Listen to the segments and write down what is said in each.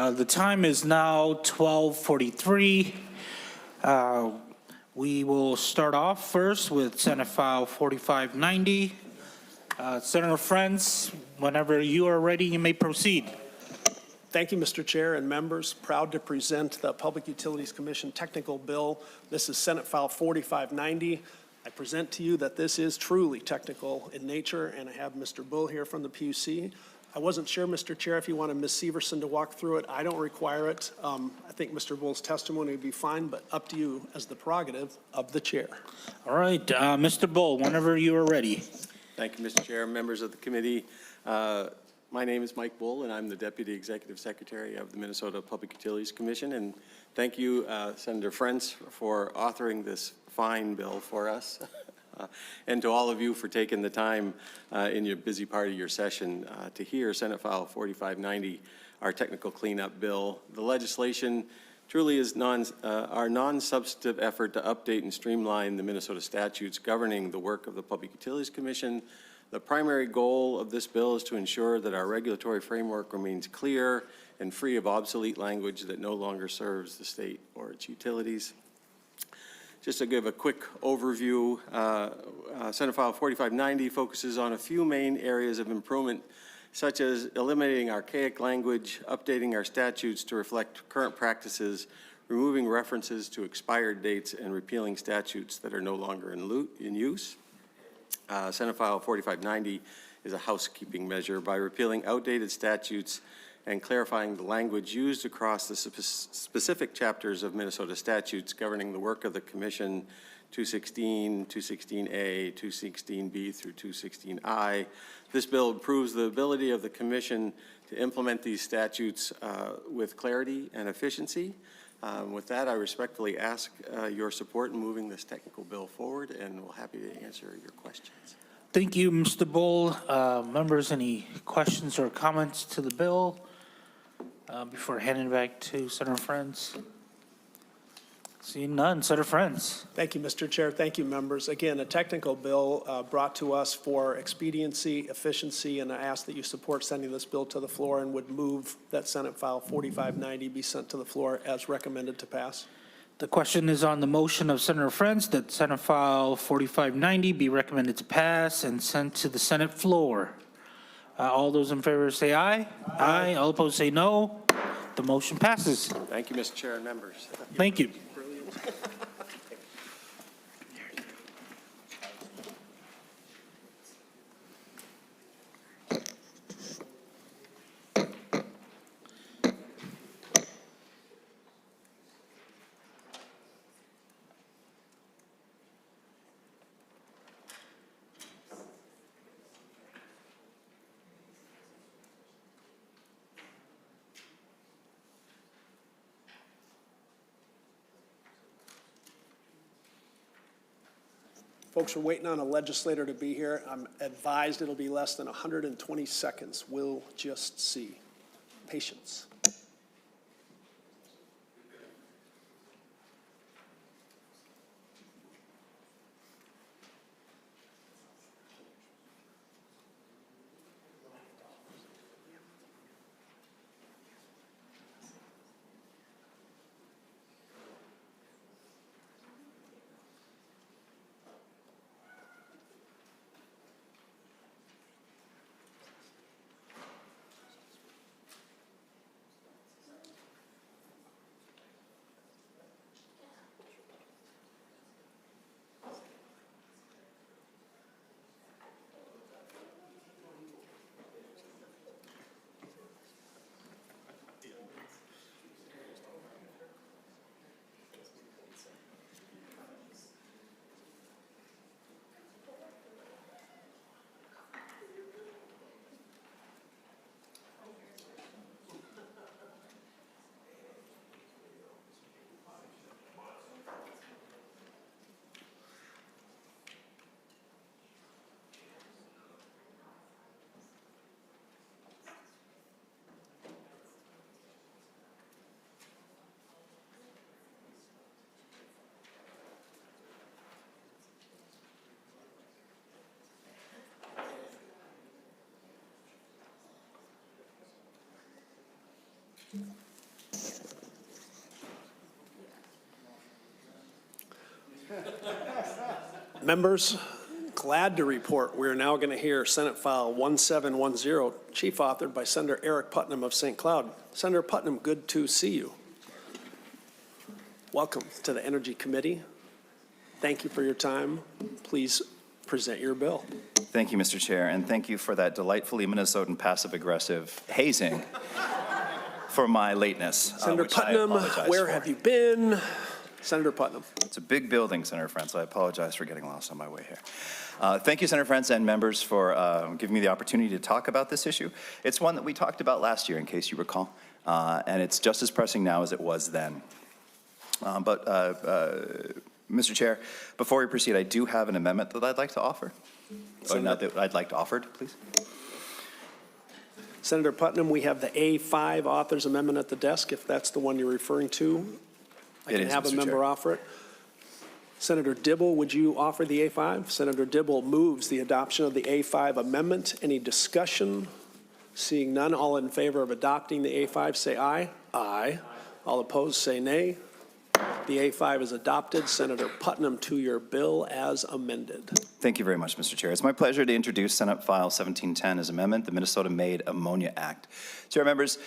The time is now 12:43. We will start off first with Senate File 4590. Senator Frentz, whenever you are ready, you may proceed. Thank you, Mr. Chair and members. Proud to present the Public Utilities Commission technical bill. This is Senate File 4590. I present to you that this is truly technical in nature, and I have Mr. Bull here from the PUC. I wasn't sure, Mr. Chair, if you wanted Ms. Severson to walk through it. I don't require it. I think Mr. Bull's testimony would be fine, but up to you as the prerogative of the chair. All right, Mr. Bull, whenever you are ready. Thank you, Mr. Chair, members of the committee. My name is Mike Bull, and I'm the Deputy Executive Secretary of the Minnesota Public Utilities Commission. And thank you, Senator Frentz, for authoring this fine bill for us. And to all of you for taking the time in your busy part of your session to hear Senate File 4590, our technical cleanup bill. The legislation truly is our non-substantive effort to update and streamline the Minnesota statutes governing the work of the Public Utilities Commission. The primary goal of this bill is to ensure that our regulatory framework remains clear and free of obsolete language that no longer serves the state or its utilities. Just to give a quick overview, Senate File 4590 focuses on a few main areas of improvement, such as eliminating archaic language, updating our statutes to reflect current practices, removing references to expired dates, and repealing statutes that are no longer in use. Senate File 4590 is a housekeeping measure by repealing outdated statutes and clarifying the language used across the specific chapters of Minnesota statutes governing the work of the Commission, 216, 216A, 216B through 216I. This bill improves the ability of the Commission to implement these statutes with clarity and efficiency. With that, I respectfully ask your support in moving this technical bill forward, and we're happy to answer your questions. Thank you, Mr. Bull. Members, any questions or comments to the bill before handing it back to Senator Frentz? Seeing none, Senator Frentz. Thank you, Mr. Chair. Thank you, members. Again, a technical bill brought to us for expediency, efficiency, and I ask that you support sending this bill to the floor and would move that Senate File 4590 be sent to the floor as recommended to pass. The question is on the motion of Senator Frentz that Senate File 4590 be recommended to pass and sent to the Senate floor. All those in favor say aye. Aye. All opposed say no. The motion passes. Thank you, Mr. Chair and members. Thank you. Folks are waiting on a legislator to be here. I'm advised it'll be less than 120 seconds. We'll just see. Patience. Members, glad to report we're now going to hear Senate File 1710, chief authored by Senator Eric Putnam of St. Cloud. Senator Putnam, good to see you. Welcome to the Energy Committee. Thank you for your time. Please present your bill. Thank you, Mr. Chair, and thank you for that delightfully Minnesotan passive-aggressive hazing for my lateness. Senator which I Putnam, apologize where for. have you been? Senator Putnam. It's a big building, Senator Frentz. I apologize for getting lost on my way here. Thank you, Senator Frentz and members, for giving me the opportunity to talk about this issue. It's one that we talked about last year, in case you recall, and it's just as pressing now as it was then. Mr. Chair, before we proceed, I do have an amendment that I'd like to offer. Or not that I'd like to offer, please. Senator Putnam, we have the A5 author's amendment at the desk, if that's the one you're referring to. I can have a member offer it. Senator Dibble, would you offer the A5? Senator Dibble moves the adoption of the A5 amendment. Any discussion? Seeing none, all in favor of adopting the A5, say aye. Aye. All opposed, say nay. The A5 is adopted. Senator Putnam, to your bill as amended. Thank you very much, Mr. Chair. It's my pleasure to introduce Senate File 1710 as amendment, the Minnesota-made Ammonia Act. Chair members,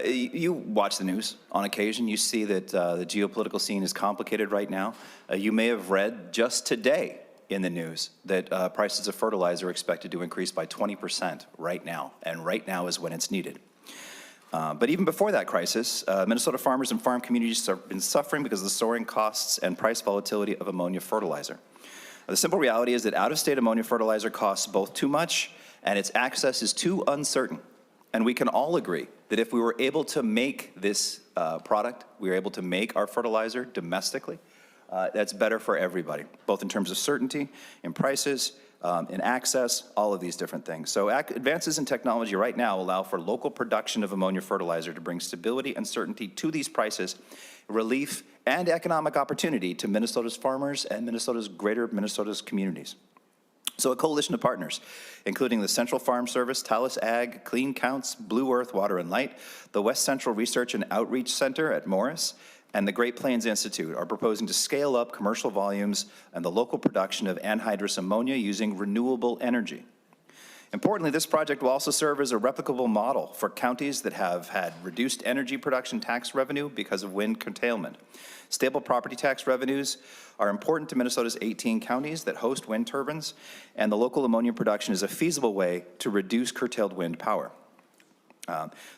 you watch the news on occasion. You see that the geopolitical scene is complicated right now. You may have read just today in the news that prices of fertilizer are expected to increase by 20% right now, and right now is when it's needed. But even before that crisis, Minnesota farmers and farm communities have been suffering because of the soaring costs and price volatility of ammonia fertilizer. The simple reality is that out-of-state ammonia fertilizer costs both too much and its access is too uncertain. And we can all agree that if we were able to make this product, we were able to make our fertilizer domestically, that's better for everybody, both in terms of certainty, in prices, in access, all of these different things. So advances in technology right now allow for local production of ammonia fertilizer to bring stability and certainty to these prices, relief and economic opportunity to Minnesota's farmers and Minnesota's communities. So a coalition of partners, including the Central Farm Service, Talus Ag, Clean Counts, Blue Earth, Water and Light, the West Central Research and Outreach Center at Morris, and the Great Plains Institute are proposing to scale up commercial volumes and the local production of anhydrous ammonia using renewable energy. Importantly, this project will also serve as a replicable model for counties that have had reduced energy production tax revenue because of wind curtailment. Stable property tax revenues are important to Minnesota's 18 counties that host wind turbines, and the local ammonia production is a feasible way to reduce curtailed wind power.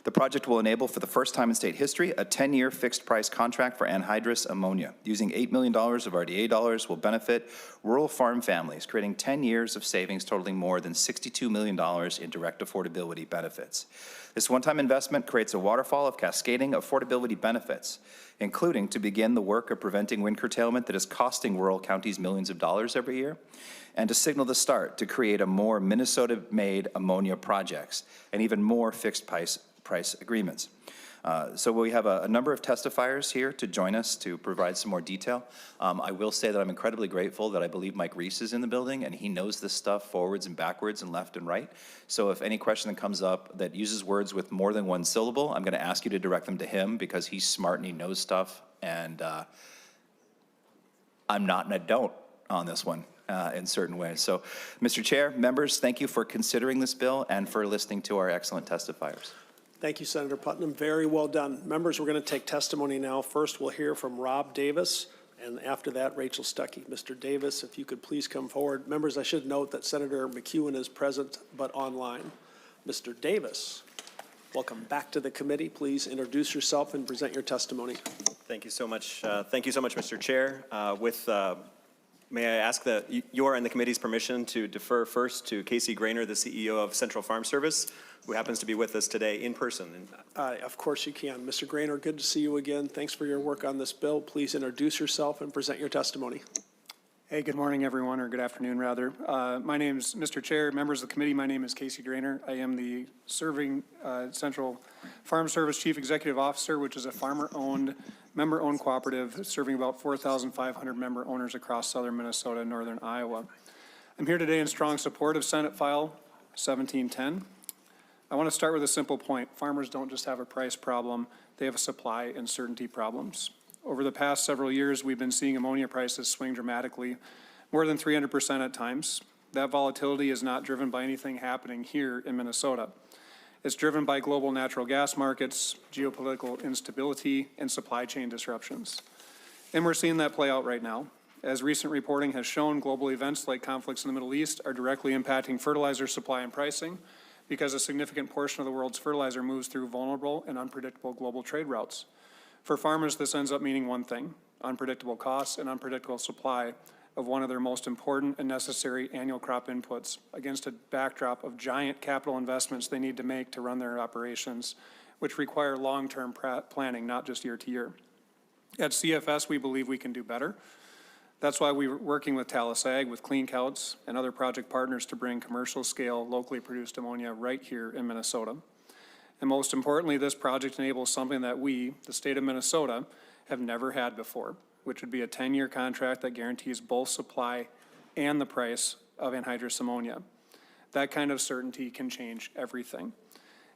The project will enable, for the first time in state history, a 10-year fixed-price contract for anhydrous ammonia. Using $8 million of RDA dollars will benefit rural farm families, creating 10 years of savings totaling more than $62 million in direct affordability benefits. This one-time investment creates a waterfall of cascading affordability benefits, including to begin the work of preventing wind curtailment that is costing rural counties millions of dollars every year, and to signal the start to create a more Minnesota-made ammonia projects and even more fixed price agreements. So we have a number of testifiers here to join us to provide some more detail. I will say that I'm incredibly grateful that I believe Mike Reese is in the building and he knows this stuff forwards and backwards and left and right. So if any question that comes up that uses words with more than one syllable, I'm gonna ask you to direct them to him because he's smart and he knows stuff, and I'm not and I don't on this one. In certain ways. So, Mr. Chair, members, thank you for considering this bill and for listening to our excellent testifiers. Thank you, Senator Putnam. Very well done. Members, we're going to take testimony now. First, we'll hear from Rob Davis, and after that, Rachel Stuckey. Mr. Davis, if you could please come forward. Members, I should note that Senator McEwen is present, but online. Mr. Davis, welcome back to the committee. Please introduce yourself and present your testimony. Thank you so much. Mr. Chair. May I ask that your and the committee's permission to defer first to Casey Grainer, the CEO of Central Farm Service, who happens to be with us today in person. Of course you can. Mr. Grainer, good to see you again. Thanks for your work on this bill. Please introduce yourself and present your testimony. Hey, good morning, everyone, or good afternoon, rather. My name is Mr. Chair, members of the committee. My name is Casey Grainer. I am the serving Central Farm Service Chief Executive Officer, which is a farmer-owned, member-owned cooperative serving about 4,500 member owners across southern Minnesota and northern Iowa. I'm here today in strong support of Senate File 1710. I want to start with a simple point. Farmers don't just have a price problem, they have a supply and certainty problems. Over the past several years, we've been seeing ammonia prices swing dramatically more than 300% at times. That volatility is not driven by anything happening here in Minnesota. It's driven by global natural gas markets, geopolitical instability, and supply chain disruptions. And we're seeing that play out right now. As recent reporting has shown, global events like conflicts in the Middle East are directly impacting fertilizer supply and pricing because a significant portion of the world's fertilizer moves through vulnerable and unpredictable global trade routes. For farmers, this ends up meaning one thing: unpredictable costs and unpredictable supply of one of their most important and necessary annual crop inputs against a backdrop of giant capital investments they need to make to run their operations, which require long-term planning, not just year to year. At CFS, we believe we can do better. That's why we're working with Talus Ag, with Clean Counts, and other project partners to bring commercial-scale, locally produced ammonia right here in Minnesota. And most importantly, this project enables something that we, the state of Minnesota, have never had before, which would be a 10-year contract that guarantees both supply and the price of anhydrous ammonia. That kind of certainty can change everything.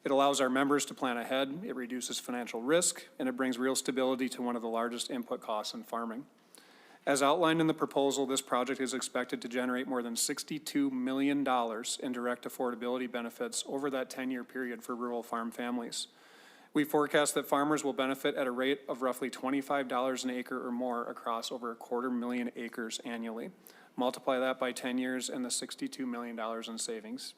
It allows our members to plan ahead, it reduces financial risk, and it brings real stability to one of the largest input costs in farming. As outlined in the proposal, this project is expected to generate more than $62 million in direct affordability benefits over that 10-year period for rural farm families. We forecast that farmers will benefit at a rate of roughly $25 an acre or more across over 250,000 acres annually. Multiply that by 10 years and the $62 million in savings.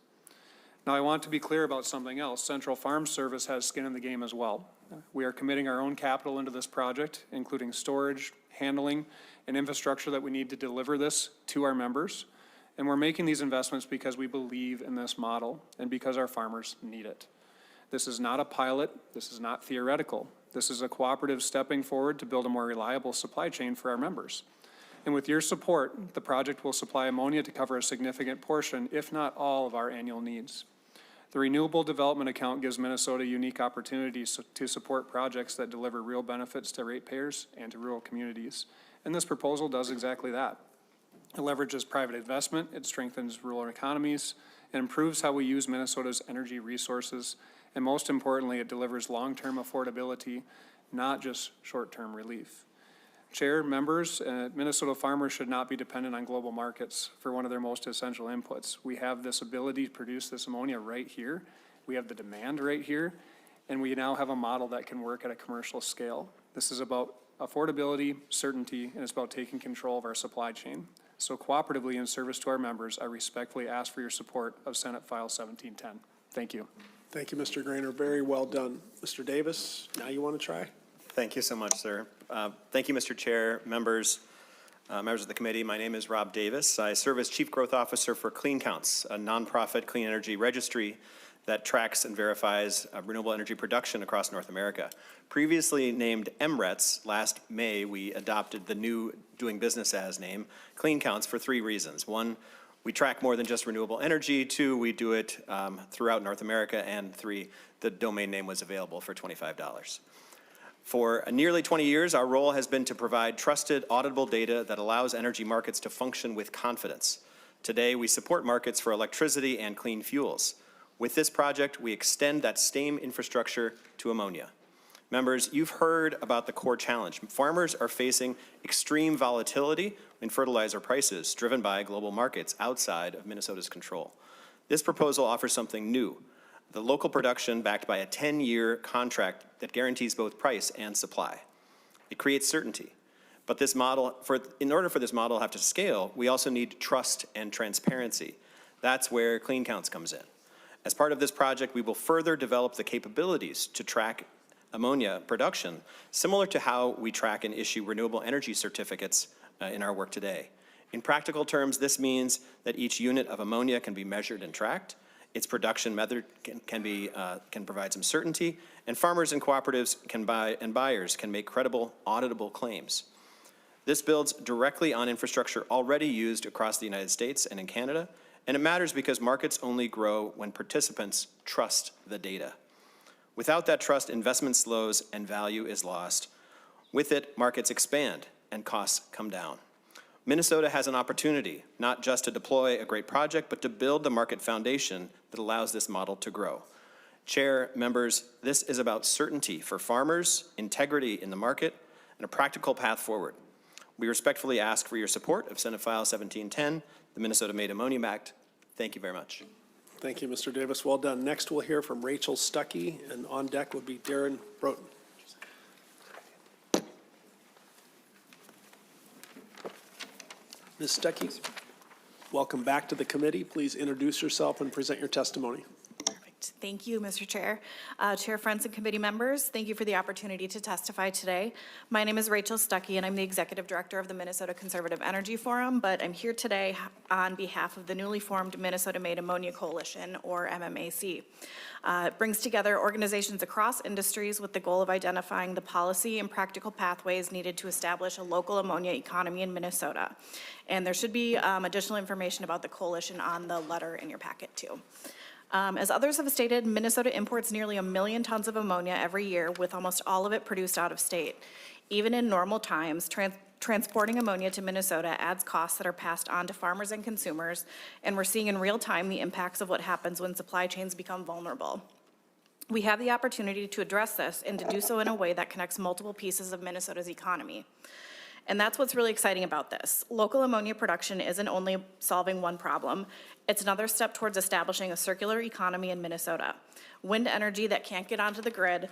Now, I want to be clear about something else. Central Farm Service has skin in the game as well. We are committing our own capital into this project, including storage, handling, and infrastructure that we need to deliver this to our members. And we're making these investments because we believe in this model and because our farmers need it. This is not a pilot. This is not theoretical. This is a cooperative stepping forward to build a more reliable supply chain for our members. And with your support, the project will supply ammonia to cover a significant portion, if not all, of our annual needs. The Renewable Development Account gives Minnesota unique opportunities to support projects that deliver real benefits to ratepayers and to rural communities. And this proposal does exactly that. It leverages private investment, it strengthens rural economies, it improves how we use Minnesota's energy resources, and most importantly, it delivers long-term affordability, not just short-term relief. Chair, members, Minnesota farmers should not be dependent on global markets for one of their most essential inputs. We have this ability to produce this ammonia right here. We have the demand right here, and we now have a model that can work at a commercial scale. This is about affordability, certainty, and it's about taking control of our supply chain. So cooperatively, in service to our members, I respectfully ask for your support of Senate File 1710. Thank you. Thank you, Mr. Grainer. Very well done. Mr. Davis, now you want to try? Thank you so much, sir. Thank you, Mr. Chair, members of the committee. My name is Rob Davis. I serve as Chief Growth Officer for Clean Counts, a nonprofit clean energy registry that tracks and verifies renewable energy production across North America. Previously named MRETS, last May we adopted the new doing business as name, Clean Counts, for 3 reasons. 1, we track more than just renewable energy. 2, we do it throughout North America. And 3, the domain name was available for $25. For nearly 20 years, our role has been to provide trusted, auditable data that allows energy markets to function with confidence. Today, we support markets for electricity and clean fuels. With this project, we extend that same infrastructure to ammonia. Members, you've heard about the core challenge. Farmers are facing extreme volatility in fertilizer prices driven by global markets outside of Minnesota's control. This proposal offers something new: the local production backed by a 10-year contract that guarantees both price and supply. It creates certainty. But this model, in order for this model to have to scale, we also need trust and transparency. That's where Clean Counts comes in. As part of this project, we will further develop the capabilities to track ammonia production, similar to how we track and issue renewable energy certificates in our work today. In practical terms, this means that each unit of ammonia can be measured and tracked. Its production method can provide some certainty, and farmers and cooperatives and buyers can make credible, auditable claims. This builds directly on infrastructure already used across the United States and in Canada, and it matters because markets only grow when participants trust the data. Without that trust, investment slows and value is lost. With it, markets expand and costs come down. Minnesota has an opportunity, not just to deploy a great project, but to build the market foundation that allows this model to grow. Chair, members, this is about certainty for farmers, integrity in the market, and a practical path forward. We respectfully ask for your support of Senate File 1710, the Minnesota-Made Ammonia Act. Thank you very much. Thank you, Mr. Davis. Well done. Next, we'll hear from Rachel Stuckey, and on deck would be Darren Broughton. Ms. Stuckey, welcome back to the committee. Please introduce yourself and present your testimony. Perfect. Thank you, Mr. Chair. Chair Frentz and committee members, thank you for the opportunity to testify today. My name is Rachel Stuckey, and I'm the Executive Director of the Minnesota Conservative Energy Forum, but I'm here today on behalf of the newly formed Minnesota-Made Ammonia Coalition, or MMAC. It brings together organizations across industries with the goal of identifying the policy and practical pathways needed to establish a local ammonia economy in Minnesota. And there should be additional information about the coalition on the letter in your packet, too. As others have stated, Minnesota imports nearly 1 million tons of ammonia every year, with almost all of it produced out of state. Even in normal times, transporting ammonia to Minnesota adds costs that are passed on to farmers and consumers, and we're seeing in real time the impacts of what happens when supply chains become vulnerable. We have the opportunity to address this and to do so in a way that connects multiple pieces of Minnesota's economy. And that's what's really exciting about this. Local ammonia production isn't only solving one problem, it's another step towards establishing a circular economy in Minnesota. Wind energy that can't get onto the grid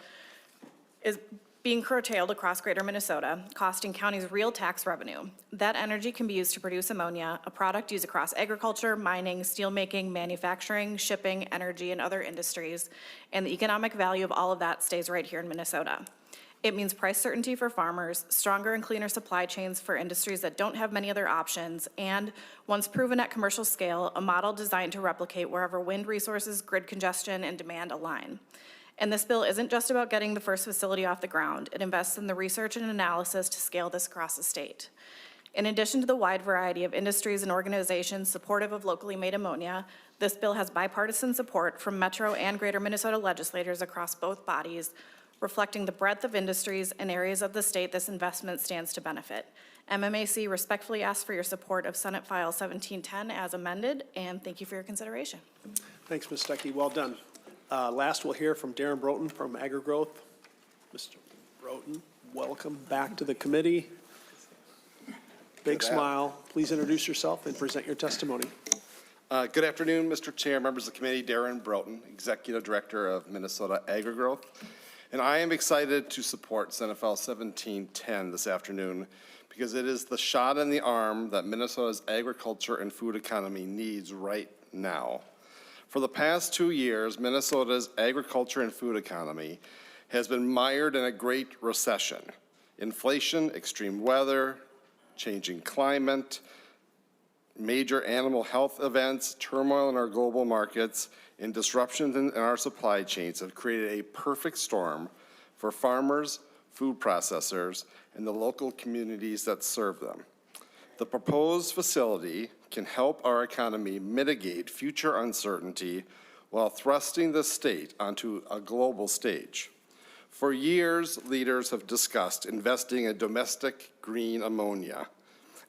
is being curtailed across greater Minnesota, costing counties real tax revenue. That energy can be used to produce ammonia, a product used across agriculture, mining, steelmaking, manufacturing, shipping, energy, and other industries. And the economic value of all of that stays right here in Minnesota. It means price certainty for farmers, stronger and cleaner supply chains for industries that don't have many other options, and, once proven at commercial scale, a model designed to replicate wherever wind resources, grid congestion, and demand align. And this bill isn't just about getting the first facility off the ground. It invests in the research and analysis to scale this across the state. In addition to the wide variety of industries and organizations supportive of locally made ammonia, this bill has bipartisan support from Metro and Greater Minnesota legislators across both bodies, reflecting the breadth of industries and areas of the state this investment stands to benefit. MMAC respectfully asks for your support of Senate File 1710 as amended, and thank you for your consideration. Thanks, Ms. Stuckey. Well done. Last, we'll hear from Darren Broughton from AgriGrowth. Mr. Broughton, welcome back to the committee. Big smile. Please introduce yourself and present your testimony. Good afternoon, Mr. Chair, members of the committee. Darren Broughton, Executive Director of Minnesota AgriGrowth. And I am excited to support Senate File 1710 this afternoon because it is the shot in the arm that Minnesota's agriculture and food economy needs right now. For the past 2 years, Minnesota's agriculture and food economy has been mired in a great recession. Inflation, extreme weather, changing climate, major animal health events, turmoil in our global markets, and disruptions in our supply chains have created a perfect storm for farmers, food processors, and the local communities that serve them. The proposed facility can help our economy mitigate future uncertainty while thrusting the state onto a global stage. For years, leaders have discussed investing in domestic green ammonia.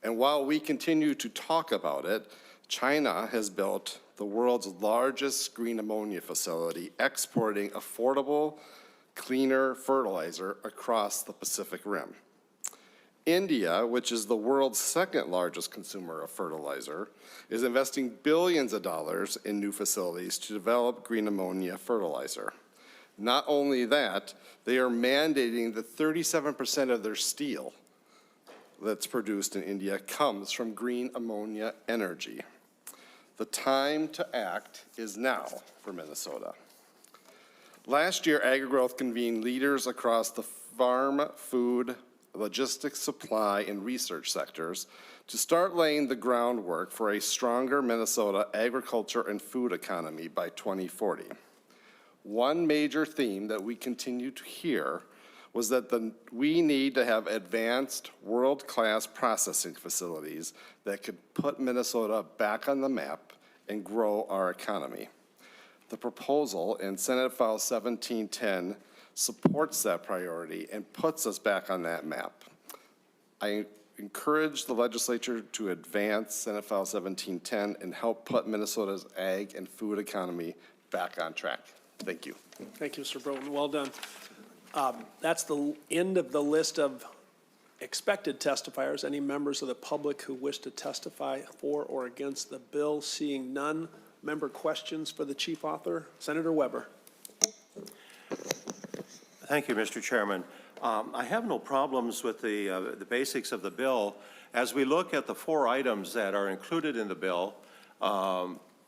And while we continue to talk about it, China has built the world's largest green ammonia facility, exporting affordable, cleaner fertilizer across the Pacific Rim. India, which is the world's second largest consumer of fertilizer, is investing billions of dollars in new facilities to develop green ammonia fertilizer. Not only that, they are mandating that 37% of their steel that's produced in India comes from green ammonia energy. The time to act is now for Minnesota. Last year, AgriGrowth convened leaders across the farm, food, logistics, supply, and research sectors to start laying the groundwork for a stronger Minnesota agriculture and food economy by 2040. One major theme that we continue to hear was that we need to have advanced world-class processing facilities that could put Minnesota back on the map and grow our economy. The proposal in Senate File 1710 supports that priority and puts us back on that map. I encourage the legislature to advance Senate File 1710 and help put Minnesota's ag and food economy back on track. Thank you. Thank you, Mr. Broughton. Well done. That's the end of the list of expected testifiers, any members of the public who wish to testify for or against the bill? Seeing none, member questions for the chief author? Senator Weber. Thank you, Mr. Chairman. I have no problems with the basics of the bill. As we look at the 4 items that are included in the bill,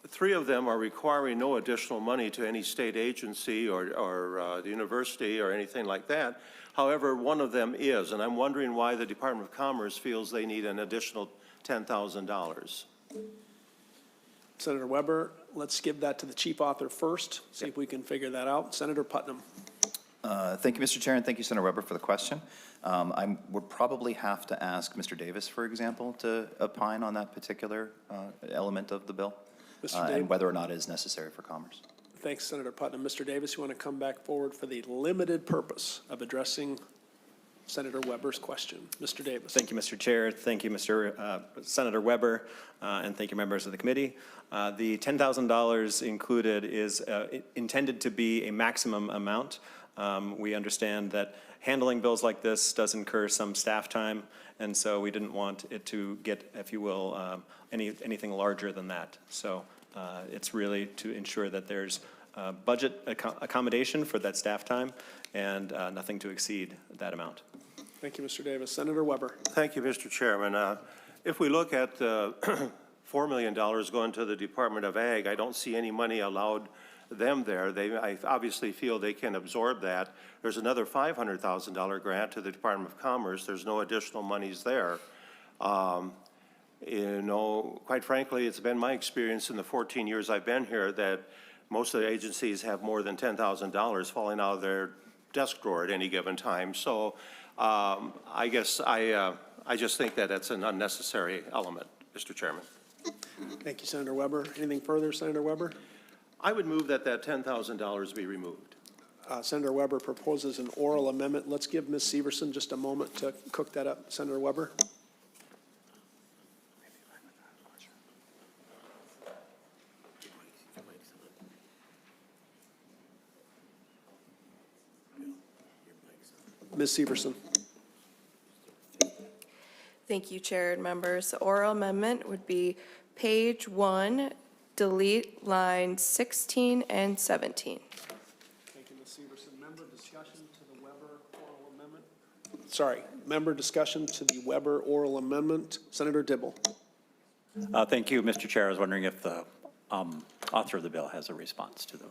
3 of them are requiring no additional money to any state agency or the university or anything like that. However, one of them is, and I'm wondering why the Department of Commerce feels they need an additional $10,000. Senator Weber, let's give that to the chief author first, see if we can figure that out. Senator Putnam. Thank you, Mr. Chair, and thank you, Senator Weber, for the question. We'll probably have to ask Mr. Davis, for example, to opine on that particular element of the bill and whether or not it is necessary for commerce. Thanks, Senator Putnam. Mr. Davis, you want to come back forward for the limited purpose of addressing Senator Weber's question. Mr. Davis. Thank you, Mr. Chair. Thank you, Senator Weber, and thank you, members of the committee. The $10,000 included is intended to be a maximum amount. We understand that handling bills like this does incur some staff time, and so we didn't want it to get, if you will, anything larger than that. So it's really to ensure that there's budget accommodation for that staff time and nothing to exceed that amount. Thank you, Mr. Davis. Senator Weber. Thank you, Mr. Chairman. If we look at $4 million going to the Department of Ag, I don't see any money allowed them there. I obviously feel they can absorb that. There's another $500,000 grant to the Department of Commerce. There's no additional monies there. You know, quite frankly, it's been my experience in the 14 years I've been here that most of the agencies have more than $10,000 falling out of their desk drawer at any given time. So I guess I just think that it's an unnecessary element, Mr. Chairman. Thank you, Senator Weber. Anything further, Senator Weber? I would move that $10,000 be removed. Senator Weber proposes an oral amendment. Let's give Ms. Severson just a moment to cook that up. Senator Weber. Ms. Severson. Thank you, Chair and members. The oral amendment would be page 1, delete lines 16 and 17. Thank you, Ms. Severson. Member discussion to the Weber oral amendment. Sorry, member discussion to the Weber oral amendment. Senator Dibble. Thank you, Mr. Chair. I was wondering if the author of the bill has a response to the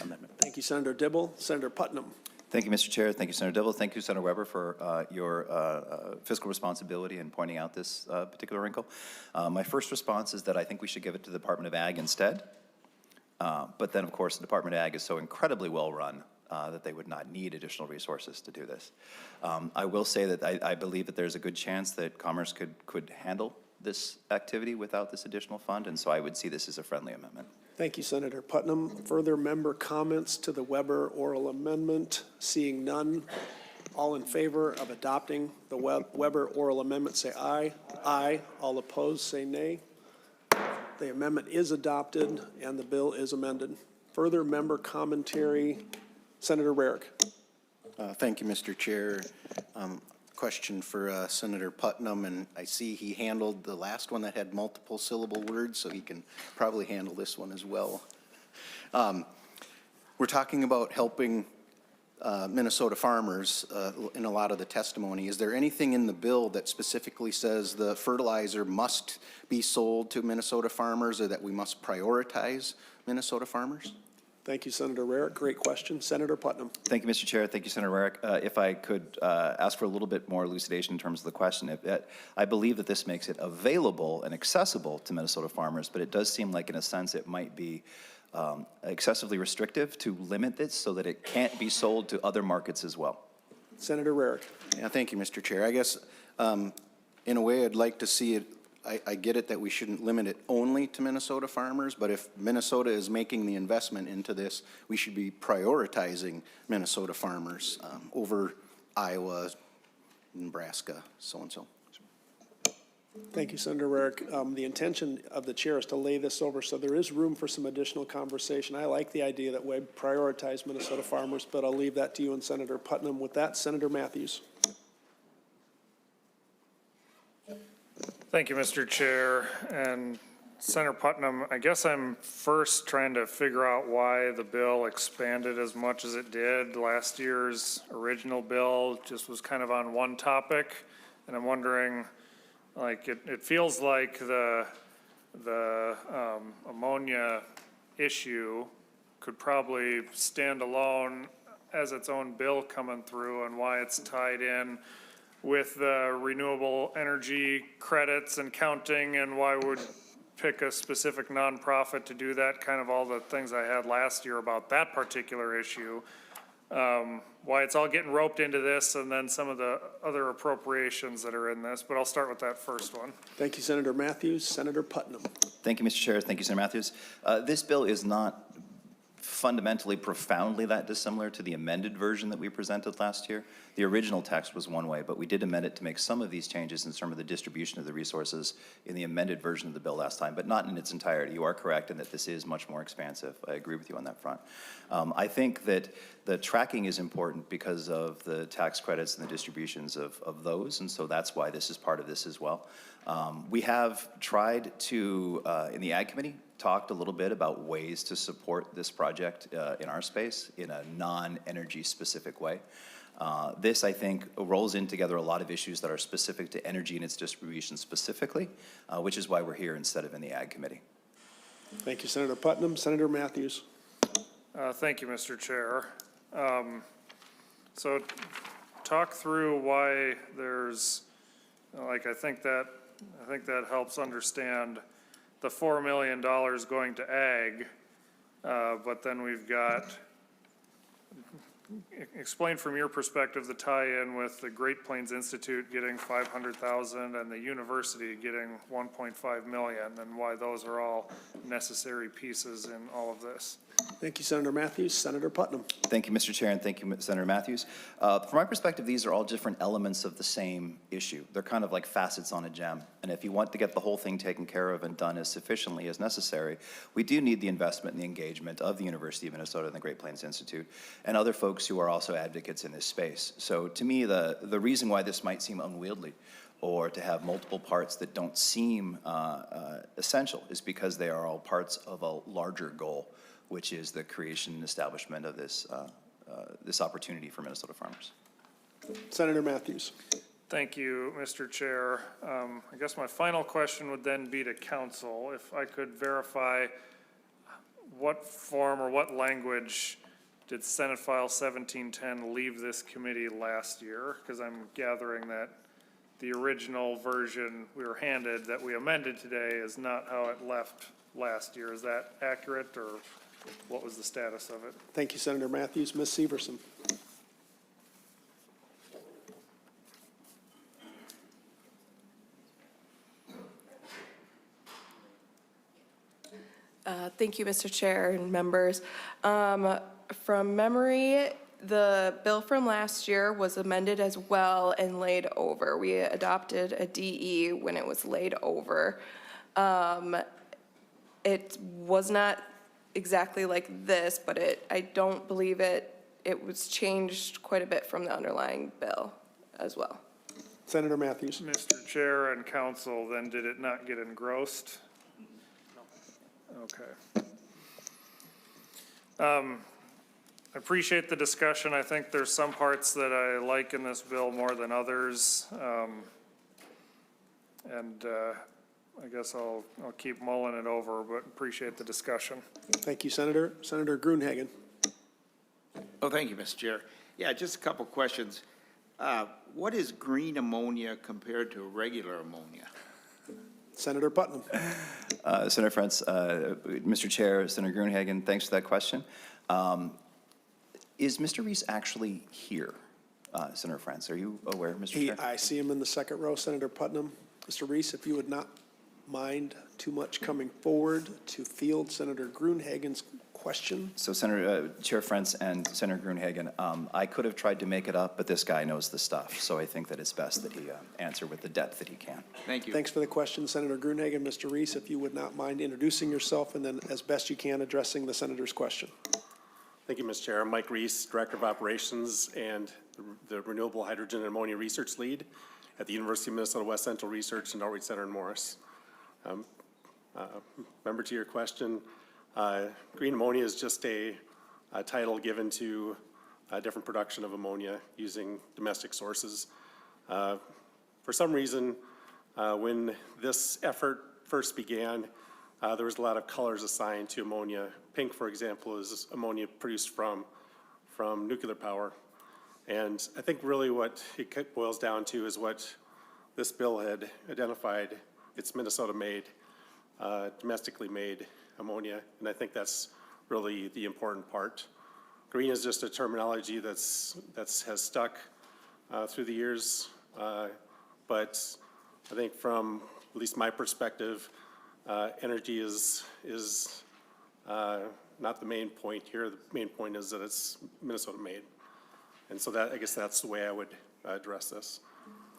amendment. Thank you, Senator Dibble. Senator Putnam. Thank you, Mr. Chair. Thank you, Senator Dibble. Thank you, Senator Weber, for your fiscal responsibility in pointing out this particular wrinkle. My first response is that I think we should give it to the Department of Ag instead. But then, of course, the Department of Ag is so incredibly well run that they would not need additional resources to do this. I will say that I believe that there's a good chance that Commerce could handle this activity without this additional fund, and so I would see this as a friendly amendment. Thank you, Senator Putnam. Further member comments to the Weber oral amendment? Seeing none, all in favor of adopting the Weber oral amendment say aye. Aye. All opposed say nay. The amendment is adopted and the bill is amended. Further member commentary, Senator Rarick. Thank you, Mr. Chair. Question for Senator Putnam, and I see he handled the last one that had multiple syllable words, so he can probably handle this one as well. We're talking about helping Minnesota farmers in a lot of the testimony. Is there anything in the bill that specifically says the fertilizer must be sold to Minnesota farmers or that we must prioritize Minnesota farmers? Thank you, Senator Rarick. Great question. Senator Putnam. Thank you, Mr. Chair. Thank you, Senator Rarick. If I could ask for a little bit more elucidation in terms of the question. I believe that this makes it available and accessible to Minnesota farmers, but it does seem like, in a sense, it might be excessively restrictive to limit this so that it can't be sold to other markets as well. Senator Rarick. Yeah, thank you, Mr. Chair. I guess in a way I'd like to see it. I get it that we shouldn't limit it only to Minnesota farmers, but if Minnesota is making the investment into this, we should be prioritizing Minnesota farmers over Iowa, Nebraska, so and so. Thank you, Senator Rarick. The intention of the chair is to lay this over, so there is room for some additional conversation. I like the idea that we prioritize Minnesota farmers, but I'll leave that to you and Senator Putnam. With that, Senator Matthews. Thank you, Mr. Chair. And Senator Putnam, I guess I'm first trying to figure out why the bill expanded as much as it did. Last year's original bill just was kind of on one topic, and I'm wondering, like, it feels like the ammonia issue could probably stand alone as its own bill coming through, and why it's tied in with the renewable energy credits and counting, and why would pick a specific nonprofit to do that, kind of all the things I had last year about that particular issue. Why it's all getting roped into this, and then some of the other appropriations that are in this, but I'll start with that first one. Thank you, Senator Matthews. Senator Putnam. Thank you, Mr. Chair. Thank you, Senator Matthews. This bill is not fundamentally, profoundly that dissimilar to the amended version that we presented last year. The original text was one way, but we did amend it to make some of these changes in terms of the distribution of the resources in the amended version of the bill last time, but not in its entirety. You are correct in that this is much more expansive. I agree with you on that front. I think that the tracking is important because of the tax credits and the distributions of those, and so that's why this is part of this as well. We have tried to, in the Ag Committee, talked a little bit about ways to support this project in our space in a non-energy specific way. This, I think, rolls in together a lot of issues that are specific to energy and its distribution specifically, which is why we're here instead of in the Ag Committee. Thank you, Senator Putnam. Senator Matthews. Thank you, Mr. Chair. So talk through why there's, like, I think that helps understand the $4 million going to ag, but then we've got, explain from your perspective the tie-in with the Great Plains Institute getting $500,000 and the university getting $1.5 million, and why those are all necessary pieces in all of this. Thank you, Senator Matthews. Senator Putnam. Thank you, Mr. Chair, and thank you, Senator Matthews. From my perspective, these are all different elements of the same issue. They're kind of like facets on a gem. And if you want to get the whole thing taken care of and done as sufficiently as necessary, we do need the investment and the engagement of the University of Minnesota and the Great Plains Institute and other folks who are also advocates in this space. So to me, the reason why this might seem unwieldy or to have multiple parts that don't seem essential is because they are all parts of a larger goal, which is the creation and establishment of this, this opportunity for Minnesota farmers. Senator Matthews. Thank you, Mr. Chair. I guess my final question would then be to council. If I could verify what form or what language did Senate File 1710 leave this committee last year? Because I'm gathering that the original version we were handed that we amended today is not how it left last year. Is that accurate, or what was the status of it? Thank you, Senator Matthews. Ms. Severson. Thank you, Mr. Chair and members. From memory, the bill from last year was amended as well and laid over. We adopted a DE when it was laid over. It was not exactly like this, but I don't believe it was changed quite a bit from the underlying bill as well. Senator Matthews. Mr. Chair and council, then did it not get engrossed? Okay. I appreciate the discussion. I think there's some parts that I like in this bill more than others. I guess I'll keep mulling it over, but appreciate the discussion. Thank you, Senator. Senator Gruenhagen. Oh, thank you, Mr. Chair. Yeah, just a couple questions. What is green ammonia compared to regular ammonia? Senator Putnam. Senator Frentz, Mr. Chair, Senator Gruenhagen, thanks for that question. Is Mr. Reese actually here, Senator Frentz? Are you aware, Mr. Chair? I see him in the second row. Senator Putnam. Mr. Reese, if you would not mind too much coming forward to field Senator Gruenhagen's question. So Senator, Chair Frentz and Senator Gruenhagen, I could have tried to make it up, but this guy knows the stuff. So I think that it's best that he answer with the depth that he can. Thank you. Thanks for the question, Senator Gruenhagen. Mr. Reese, if you would not mind introducing yourself and then as best you can addressing the senator's question. Thank you, Mr. Chair. I'm Mike Reese, Director of Operations and the Renewable Hydrogen and Ammonia Research Lead. at the University of Minnesota West Central Research and Outreach Center in Morris. Member, to your question, green ammonia is just a title given to different production of ammonia using domestic sources. For some reason, when this effort first began, there was a lot of colors assigned to ammonia. Pink, for example, is ammonia produced from nuclear power. And I think really what it boils down to is what this bill had identified. It's Minnesota-made, domestically made ammonia, and I think that's really the important part. Green is just a terminology has stuck through the years, but I think from at least my perspective, energy is not the main point here. The main point is that it's Minnesota-made. And so I guess that's the way I would address this.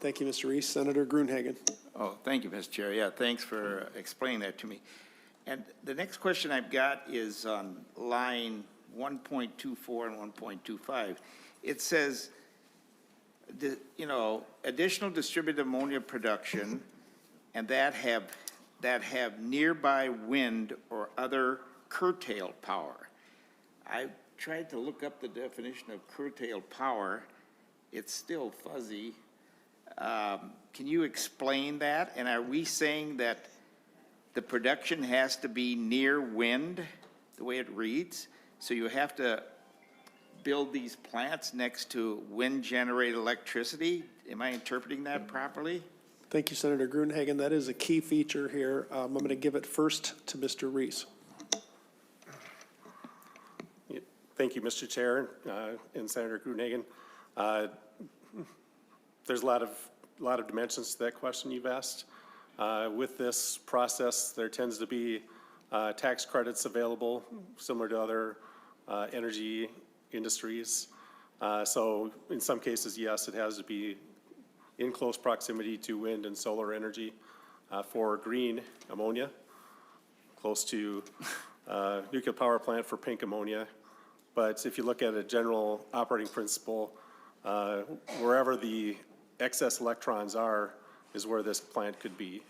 Thank you, Mr. Reese. Senator Gruenhagen. Oh, thank you, Mr. Chair. Yeah, thanks for explaining that to me. And the next question I've got is on line 1.24 and 1.25. It says, additional distributed ammonia production and that have nearby wind or other curtailed power. I've tried to look up the definition of curtailed power. It's still fuzzy. Can you explain that? And are we saying that the production has to be near wind, the way it reads? So you have to build these plants next to wind-generated electricity? Am I interpreting that properly? Thank you, Senator Gruenhagen. That is a key feature here. I'm going to give it first to Mr. Reese. Thank you, Mr. Chair, and Senator Gruenhagen. There's a lot of dimensions to that question you've asked. With this process, there tends to be tax credits available, similar to other energy industries. So in some cases, yes, it has to be in close proximity to wind and solar energy for green ammonia, close to nuclear power plant for pink ammonia. But if you look at a general operating principle, wherever the excess electrons are is where this plant could be,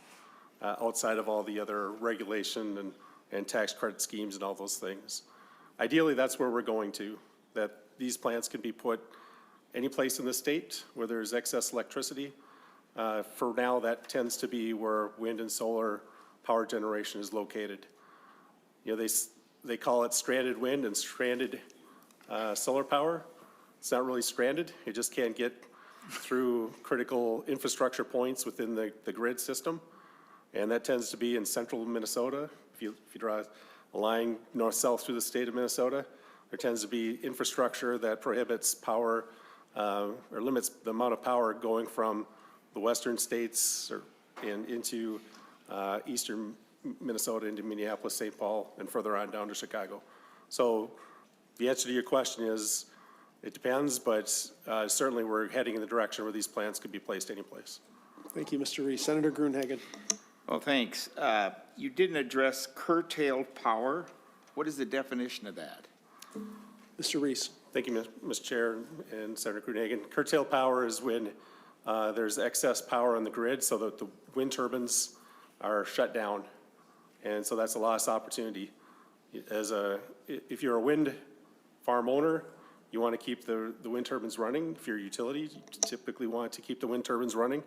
outside of all the other regulation and tax credit schemes and all those things. Ideally, that's where we're going to, that these plants can be put any place in the state where there's excess electricity. For now, that tends to be where wind and solar power generation is located. They call it stranded wind and stranded solar power. It's not really stranded. It just can't get through critical infrastructure points within the grid system. And that tends to be in central Minnesota. If you draw a line north-south through the state of Minnesota, there tends to be infrastructure that prohibits power or limits the amount of power going from the western states into eastern Minnesota, into Minneapolis, St. Paul, and further on down to Chicago. So the answer to your question is, it depends, but certainly we're heading in the direction where these plants could be placed any place. Thank you, Mr. Reese. Senator Gruenhagen. Well, thanks. You didn't address curtailed power. What is the definition of that? Mr. Reese. Thank you, Mr. Chair and Senator Gruenhagen. Curtailed power is when there's excess power on the grid so that the wind turbines are shut down. And so that's a lost opportunity. If you're a wind farm owner, you want to keep the wind turbines running. If you're a utility, you typically want to keep the wind turbines running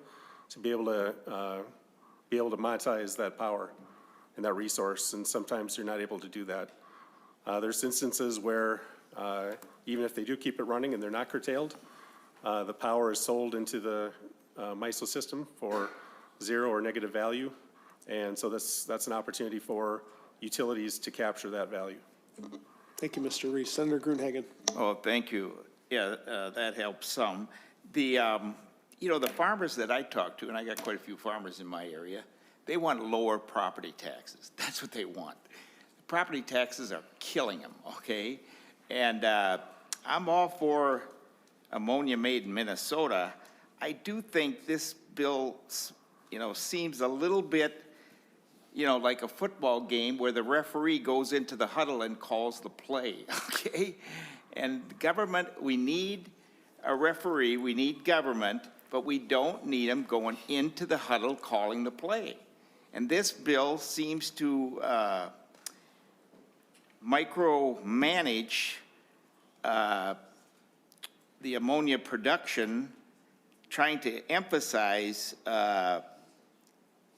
to be able to monetize that power and that resource. And sometimes you're not able to do that. There's instances where even if they do keep it running and they're not curtailed, the power is sold into the MISO system for zero or negative value. And so that's an opportunity for utilities to capture that value. Thank you, Mr. Reese. Senator Gruenhagen. Oh, thank you. Yeah, that helps some. The farmers that I talk to, and I got quite a few farmers in my area, they want lower property taxes. That's what they want. Property taxes are killing them, okay? And I'm all for ammonia made in Minnesota. I do think this bill, seems a little bit, like a football game where the referee goes into the huddle and calls the play, okay? And government, we need a referee, we need government, but we don't need them going into the huddle calling the play. And this bill seems to micromanage the ammonia production, trying to emphasize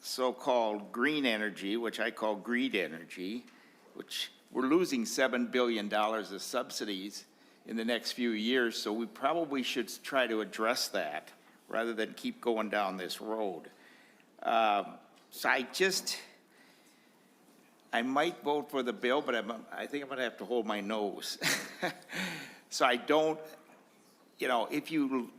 so-called green energy, which I call greed energy, which we're losing $7 billion of subsidies in the next few years, so we probably should try to address that rather than keep going down this road. So I might vote for the bill, but I think I'm going to have to hold my nose. So I don't, if you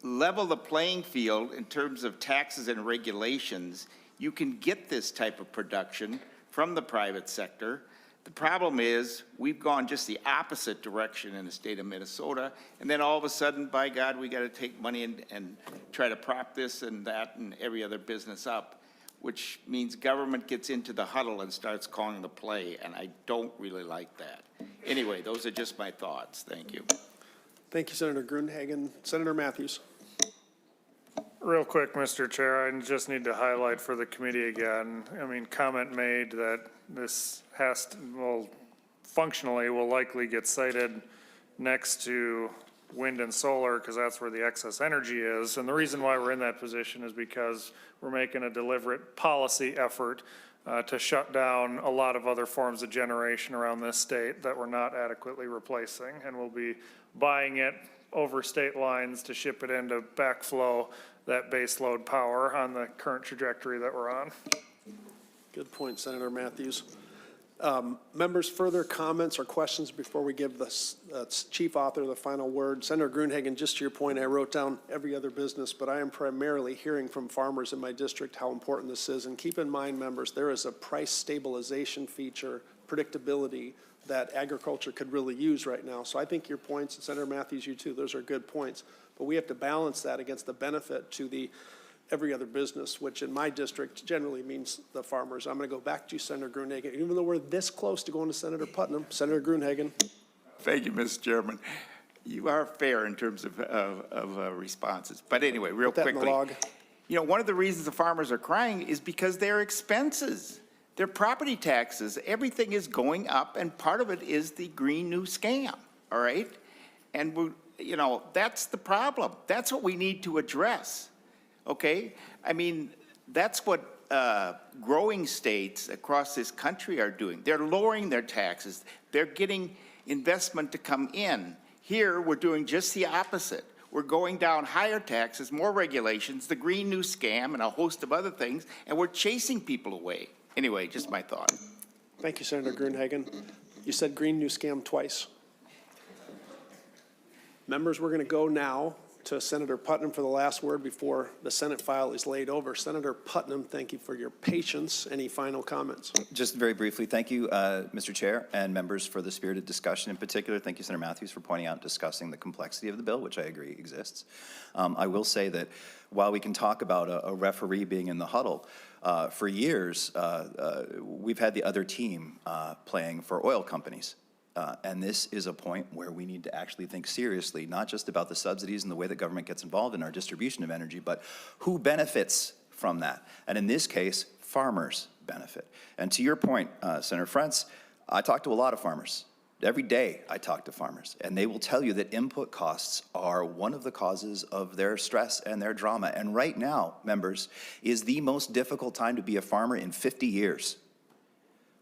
level the playing field in terms of taxes and regulations, you can get this type of production from the private sector. The problem is we've gone just the opposite direction in the state of Minnesota, and then all of a sudden, by God, we got to take money and try to prop this and that and every other business up, which means government gets into the huddle and starts calling the play, and I don't really like that. Anyway, those are just my thoughts. Thank you. Thank you, Senator Gruenhagen. Senator Matthews. Real quick, Mr. Chair, I just need to highlight for the committee again, comment made that this functionally will likely get cited next to wind and solar because that's where the excess energy is. And the reason why we're in that position is because we're making a deliberate policy effort to shut down a lot of other forms of generation around this state that we're not adequately replacing. And we'll be buying it over state lines to ship it in to backflow that base load power on the current trajectory that we're on. Good point, Senator Matthews. Members, further comments or questions before we give the chief author the final word? Senator Gruenhagen, just to your point, I wrote down every other business, but I am primarily hearing from farmers in my district how important this is. And keep in mind, members, there is a price stabilization feature, predictability, that agriculture could really use right now. So I think your points, and Senator Matthews, you too, those are good points. But we have to balance that against the benefit to the every other business, which in my district generally means the farmers. I'm going to go back to you, Senator Gruenhagen. Even though we're this close to going to Senator Putnam, Senator Gruenhagen. Thank you, Mr. Chairman. You are fair in terms of responses. But anyway, real Put that in the quickly. log. One of the reasons the farmers are crying is because their expenses, their property taxes, everything is going up, and part of it is the Green New Scam, all right? And that's the problem. That's what we need to address. Okay, that's what growing states across this country are doing. They're lowering their taxes. They're getting investment to come in. Here, we're doing just the opposite. We're going down higher taxes, more regulations, the Green New Scam, and a host of other things, and we're chasing people away. Anyway, just my thought. Thank you, Senator Gruenhagen. You said Green New Scam twice. Members, we're going to go now to Senator Putnam for the last word before the Senate file is laid over. Senator Putnam, thank you for your patience. Any final comments? Just very briefly, thank you, Mr. Chair, and members for the spirited discussion. In particular, thank you, Senator Matthews, for pointing out and discussing the complexity of the bill, which I agree exists. I will say that while we can talk about a referee being in the huddle, for years, we've had the other team playing for oil companies. And this is a point where we need to actually think seriously, not just about the subsidies and the way that government gets involved in our distribution of energy, but who benefits from that. And in this case, farmers benefit. And to your point, Senator Frentz, I talk to a lot of farmers. Every day I talk to farmers, and they will tell you that input costs are one of the causes of their stress and their drama. And right now, members, is the most difficult time to be a farmer in 50 years.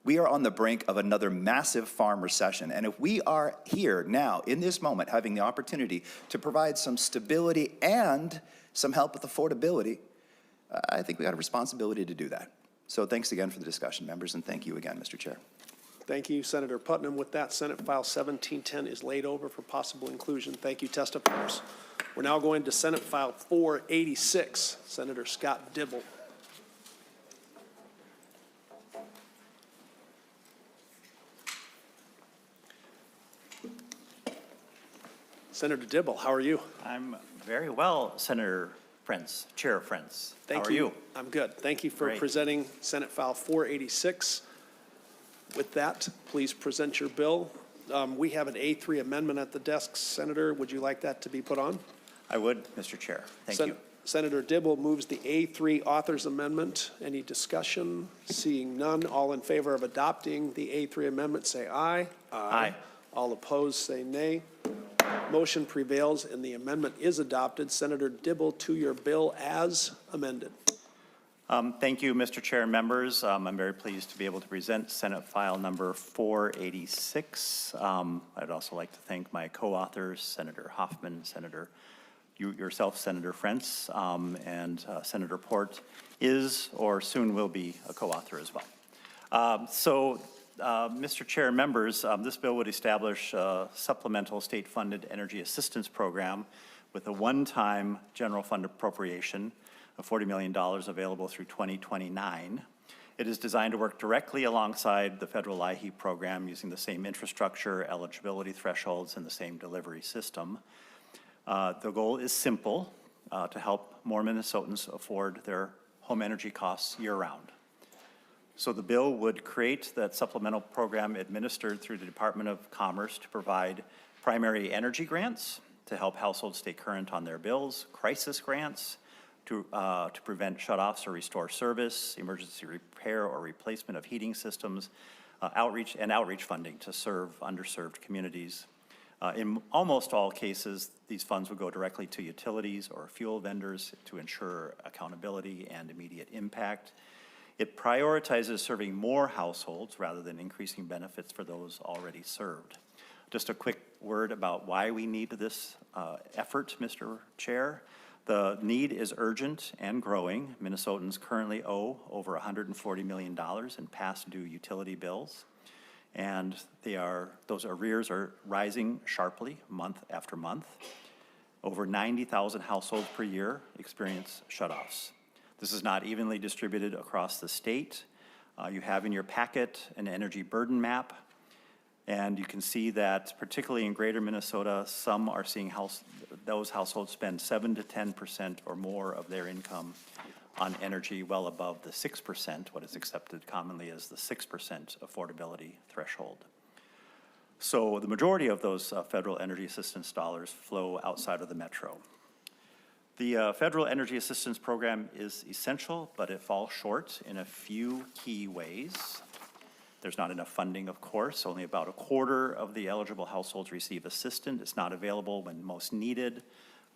We are on the brink of another massive farm recession. And if we are here now, in this moment, having the opportunity to provide some stability and some help with affordability, I think we got a responsibility to do that. So thanks again for the discussion, members, and thank you again, Mr. Chair. Thank you, Senator Putnam. With that, Senate File 1710 is laid over for possible inclusion. Thank you, testifiers. We're now going to Senate File 486, Senator Scott Dibble. Senator Dibble, how are you? I'm very well, Senator Frentz, Chair Frentz. Thank How are you? I'm good. Thank you for Great. presenting Senate File 486. With that, please present your bill. We have an A3 amendment at the desk. Senator, would you like that to be put on? I would, Mr. Chair. Thank you. Senator Dibble moves the A3 Authors Amendment. Any discussion? Seeing none, all in favor of adopting the A3 amendment, say aye. Aye. All opposed, say nay. Motion prevails and the amendment is adopted. Senator Dibble, to your bill as amended. Thank you, Mr. Chair and members. I'm very pleased to be able to present Senate File Number 486. I'd also like to thank my co-authors, Senator Hoffman, yourself, Senator Frentz, and Senator Port is or soon will be a co-author as well. Mr. Chair and members, this bill would establish a supplemental state-funded energy assistance program with a one-time general fund appropriation of $40 million available through 2029. It is designed to work directly alongside the federal LIHEAP program using the same infrastructure, eligibility thresholds, and the same delivery system. The goal is simple, to help more Minnesotans afford their home energy costs year-round. So the bill would create that supplemental program administered through the Department of Commerce to provide primary energy grants to help households stay current on their bills, crisis grants to prevent shutoffs or restore service, emergency repair or replacement of heating systems, outreach funding to serve underserved communities. In almost all cases, these funds would go directly to utilities or fuel vendors to ensure accountability and immediate impact. It prioritizes serving more households rather than increasing benefits for those already served. Just a quick word about why we need this effort, Mr. Chair. The need is urgent and growing. Minnesotans currently owe over $140 million in past due utility bills. And those arrears are rising sharply month after month. Over 90,000 households per year experience shutoffs. This is not evenly distributed across the state. You have in your packet an energy burden map, and you can see that particularly in greater Minnesota, some are seeing those households spend 7 to 10% or more of their income on energy well above the 6%, what is accepted commonly as the 6% affordability threshold. So the majority of those federal energy assistance dollars flow outside of the metro. The federal energy assistance program is essential, but it falls short in a few key ways. There's not enough funding, of course. Only about a quarter of the eligible households receive assistance. It's not available when most needed.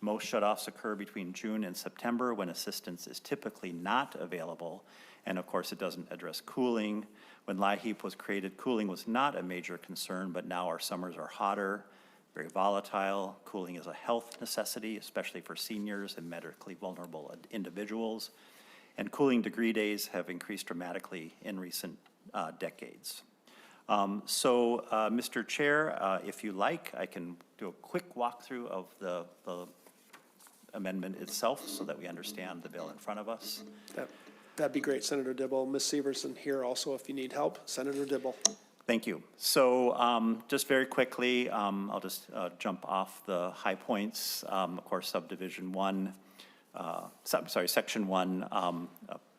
Most shutoffs occur between June and September when assistance is typically not available. And of course, it doesn't address cooling. When LIHEAP was created, cooling was not a major concern, but now our summers are hotter, very volatile. Cooling is a health necessity, especially for seniors and medically vulnerable individuals. And cooling degree days have increased dramatically in recent decades. Mr. Chair, if you like, I can do a quick walkthrough of the amendment itself so that we understand the bill in front of us. That'd be great, Senator Dibble. Ms. Severson here also if you need help. Senator Dibble. Thank you. So just very quickly, I'll just jump off the high points. Of course, Section 1,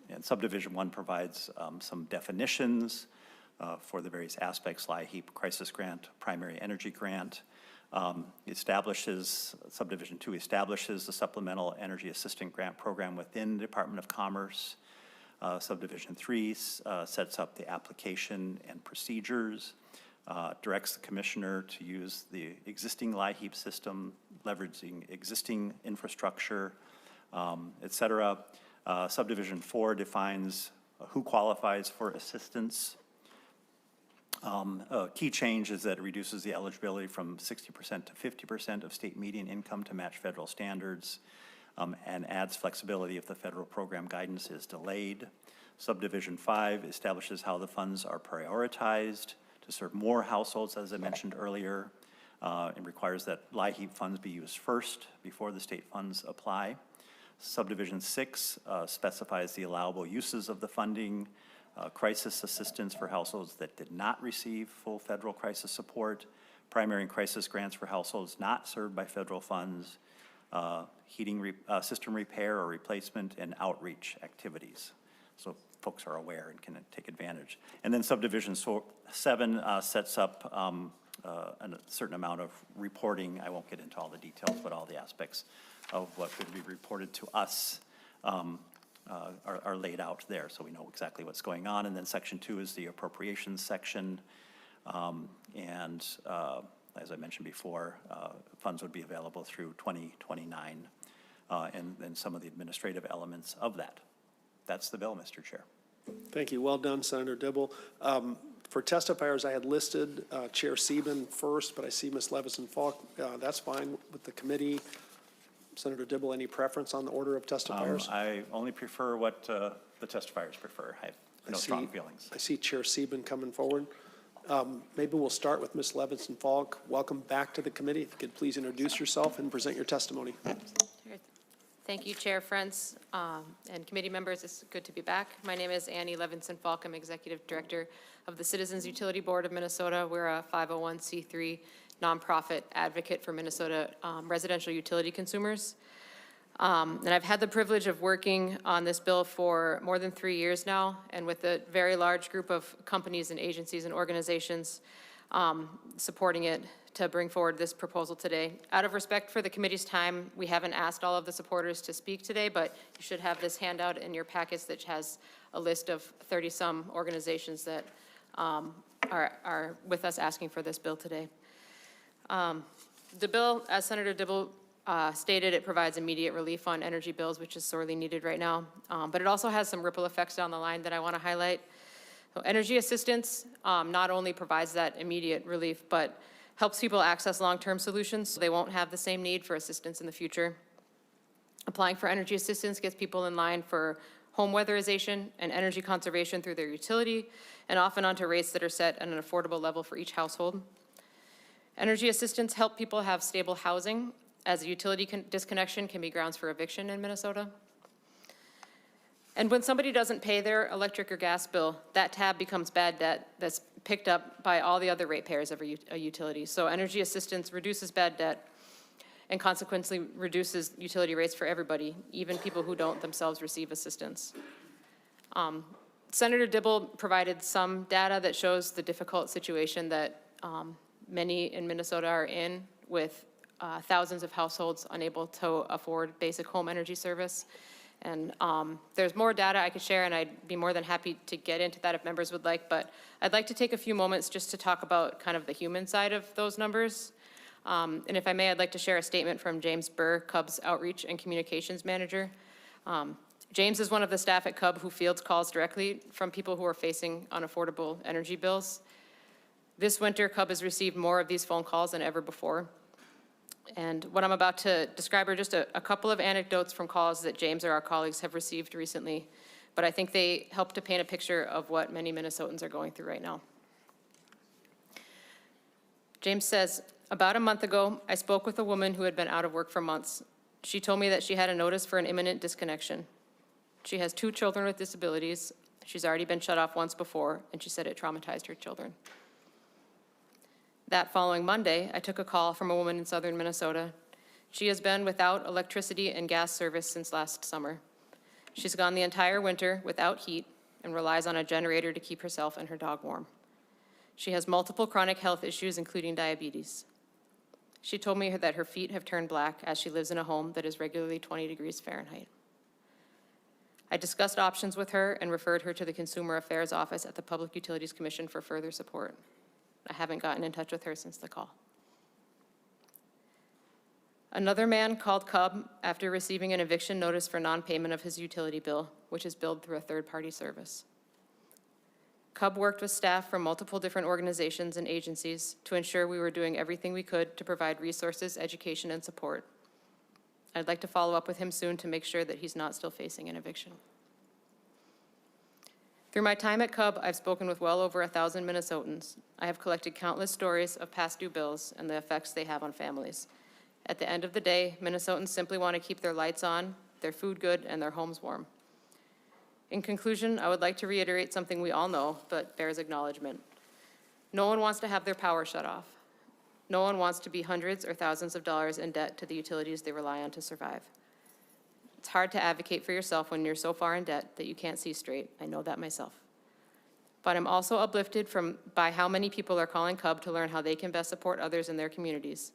and Subdivision 1 provides some definitions for the various aspects, LIHEAP, crisis grant, primary energy grant. Subdivision 2 establishes the Supplemental Energy Assistance Grant Program within the Department of Commerce. Subdivision 3 sets up the application and procedures, directs the commissioner to use the existing LIHEAP system, leveraging existing infrastructure, et cetera. Subdivision 4 defines who qualifies for assistance. A key change is that it reduces the eligibility from 60% to 50% of state median income to match federal standards, and adds flexibility if the federal program guidance is delayed. Subdivision 5 establishes how the funds are prioritized to serve more households, as I mentioned earlier. It requires that LIHEAP funds be used first before the state funds apply. Subdivision 6 specifies the allowable uses of the funding, crisis assistance for households that did not receive full federal crisis support, primary and crisis grants for households not served by federal funds, heating system repair or replacement, and outreach activities. So folks are aware and can take advantage. And then Subdivision 7 sets up a certain amount of reporting. I won't get into all the details, but all the aspects of what would be reported to us are laid out there, so we know exactly what's going on. And then Section 2 is the appropriations section. And as I mentioned before, funds would be available through 2029, and then some of the administrative elements of that. That's the bill, Mr. Chair. Thank you. Well done, Senator Dibble. For testifiers, I had listed Chair Sieben first, but I see Ms. Levison-Falk. That's fine with the committee. Senator Dibble, any preference on the order of testifiers? I only prefer what the testifiers prefer. I have no strong feelings. I see Chair Sieben coming forward. Maybe we'll start with Ms. Levinson-Falk. Welcome back to the committee. If you could please introduce yourself and present your testimony. Thank you, Chair Frentz, and committee members. It's good to be back. My name is Annie Levinson-Falk. I'm Executive Director of the Citizens Utility Board of Minnesota. We're a 501c3 nonprofit advocate for Minnesota residential utility consumers. And I've had the privilege of working on this bill for more than 3 years now, and with a very large group of companies and agencies and organizations supporting it to bring forward this proposal today. Out of respect for the committee's time, we haven't asked all of the supporters to speak today, but you should have this handout in your packets that has a list of 30-some organizations that are with us asking for this bill today. The bill, as Senator Dibble stated, it provides immediate relief on energy bills, which is sorely needed right now. But it also has some ripple effects down the line that I want to highlight. So energy assistance not only provides that immediate relief, but helps people access long-term solutions so they won't have the same need for assistance in the future. Applying for energy assistance gets people in line for home weatherization and energy conservation through their utility, and often onto rates that are set at an affordable level for each household. Energy assistance help people have stable housing, as a utility disconnection can be grounds for eviction in Minnesota. And when somebody doesn't pay their electric or gas bill, that tab becomes bad debt that's picked up by all the other ratepayers of a utility. So energy assistance reduces bad debt and consequently reduces utility rates for everybody, even people who don't themselves receive assistance. Senator Dibble provided some data that shows the difficult situation that many in Minnesota are in, with thousands of households unable to afford basic home energy service. And there's more data I could share, and I'd be more than happy to get into that if members would like, but I'd like to take a few moments just to talk about kind of the human side of those numbers. And if I may, I'd like to share a statement from James Burr, CUB's Outreach and Communications Manager. James is one of the staff at CUB who fields calls directly from people who are facing unaffordable energy bills. This winter, CUB has received more of these phone calls than ever before. And what I'm about to describe are just a couple of anecdotes from calls that James or our colleagues have received recently, but I think they help to paint a picture of what many Minnesotans are going through right now. James says, about a month ago, I spoke with a woman who had been out of work for months. She told me that she had a notice for an imminent disconnection. She has 2 children with disabilities. She's already been shut off once before, and she said it traumatized her children. That following Monday, I took a call from a woman in southern Minnesota. She has been without electricity and gas service since last summer. She's gone the entire winter without heat and relies on a generator to keep herself and her dog warm. She has multiple chronic health issues, including diabetes. She told me that her feet have turned black as she lives in a home that is regularly 20 degrees Fahrenheit. I discussed options with her and referred her to the Consumer Affairs Office at the Public Utilities Commission for further support. I haven't gotten in touch with her since the call. Another man called CUB after receiving an eviction notice for non-payment of his utility bill, which is billed through a third-party service. CUB worked with staff from multiple different organizations and agencies to ensure we were doing everything we could to provide resources, education, and support. I'd like to follow up with him soon to make sure that he's not still facing an eviction. Through my time at CUB, I've spoken with well over 1,000 Minnesotans. I have collected countless stories of past due bills and the effects they have on families. At the end of the day, Minnesotans simply want to keep their lights on, their food good, and their homes warm. In conclusion, I would like to reiterate something we all know, but bears acknowledgement. No one wants to have their power shut off. No one wants to be hundreds or thousands of dollars in debt to the utilities they rely on to survive. It's hard to advocate for yourself when you're so far in debt that you can't see straight. I know that myself. But I'm also uplifted by how many people are calling CUB to learn how they can best support others in their communities.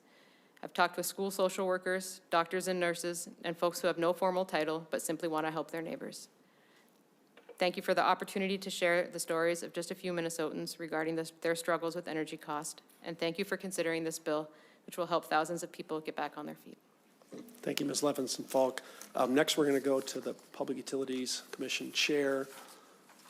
I've talked with school social workers, doctors and nurses, and folks who have no formal title but simply want to help their neighbors. Thank you for the opportunity to share the stories of just a few Minnesotans regarding their struggles with energy cost. And thank you for considering this bill, which will help thousands of people get back on their feet. Thank you, Ms. Levinson-Falk. Next, we're going to go to the Public Utilities Commission Chair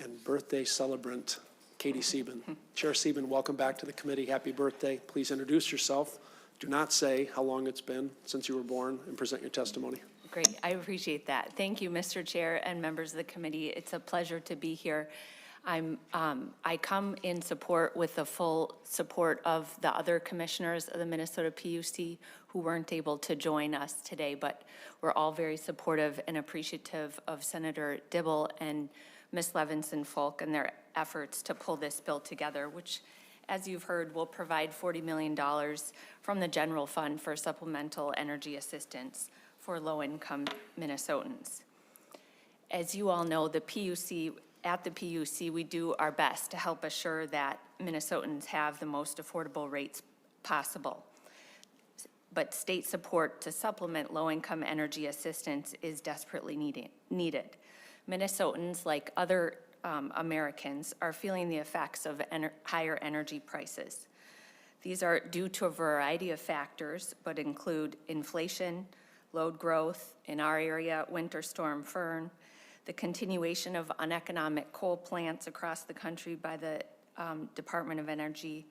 and birthday celebrant, Katie Sieben. Chair Sieben, welcome back to the committee. Happy birthday. Please introduce yourself. Do not say how long it's been since you were born and present your testimony. Great, I appreciate that. Thank you, Mr. Chair and members of the committee. It's a pleasure to be here. I come in support with the full support of the other commissioners of the Minnesota PUC who weren't able to join us today, but we're all very supportive and appreciative of Senator Dibble and Ms. Levinson-Falk and their efforts to pull this bill together, which, as you've heard, will provide $40 million from the general fund for supplemental energy assistance for low-income Minnesotans. As you all know, at the PUC, we do our best to help assure that Minnesotans have the most affordable rates possible. But state support to supplement low-income energy assistance is desperately needed. Minnesotans, like other Americans, are feeling the effects of higher energy prices. These are due to a variety of factors, but include inflation, load growth, in our area, Winter Storm Fern, the continuation of uneconomic coal plants across the country by the Department of Energy,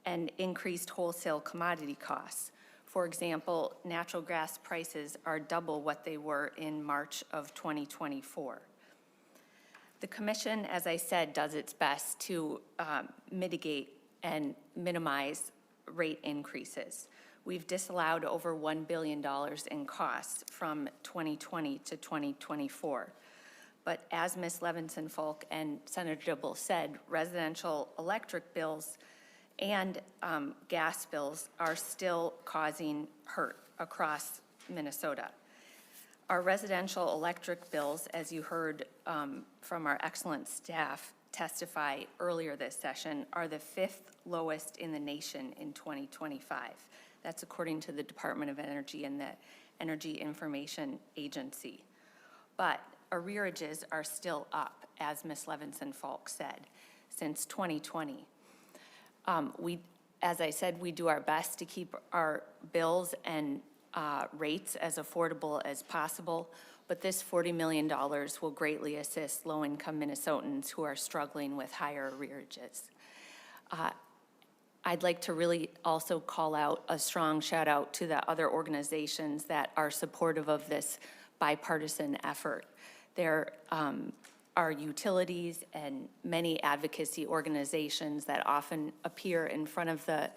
and increased wholesale commodity costs. For example, natural gas prices are double what they were in March of 2024. The Commission, as I said, does its best to mitigate and minimize rate increases. We've disallowed over $1 billion in costs from 2020 to 2024. But as Ms. Levinson-Falk and Senator Dibble said, residential electric bills and gas bills are still causing hurt across Minnesota. Our residential electric bills, as you heard from our excellent staff testify earlier this session, are the 5th lowest in the nation in 2025. That's according to the Department of Energy and the Energy Information Agency. But arrearages are still up, as Ms. Levinson-Falk said, since 2020. As I said, we do our best to keep our bills and rates as affordable as possible, but this $40 million will greatly assist low-income Minnesotans who are struggling with higher arrearages. I'd like to really also call out a strong shout out to the other organizations that are supportive of this bipartisan effort. There are utilities and many advocacy organizations that often appear in front of the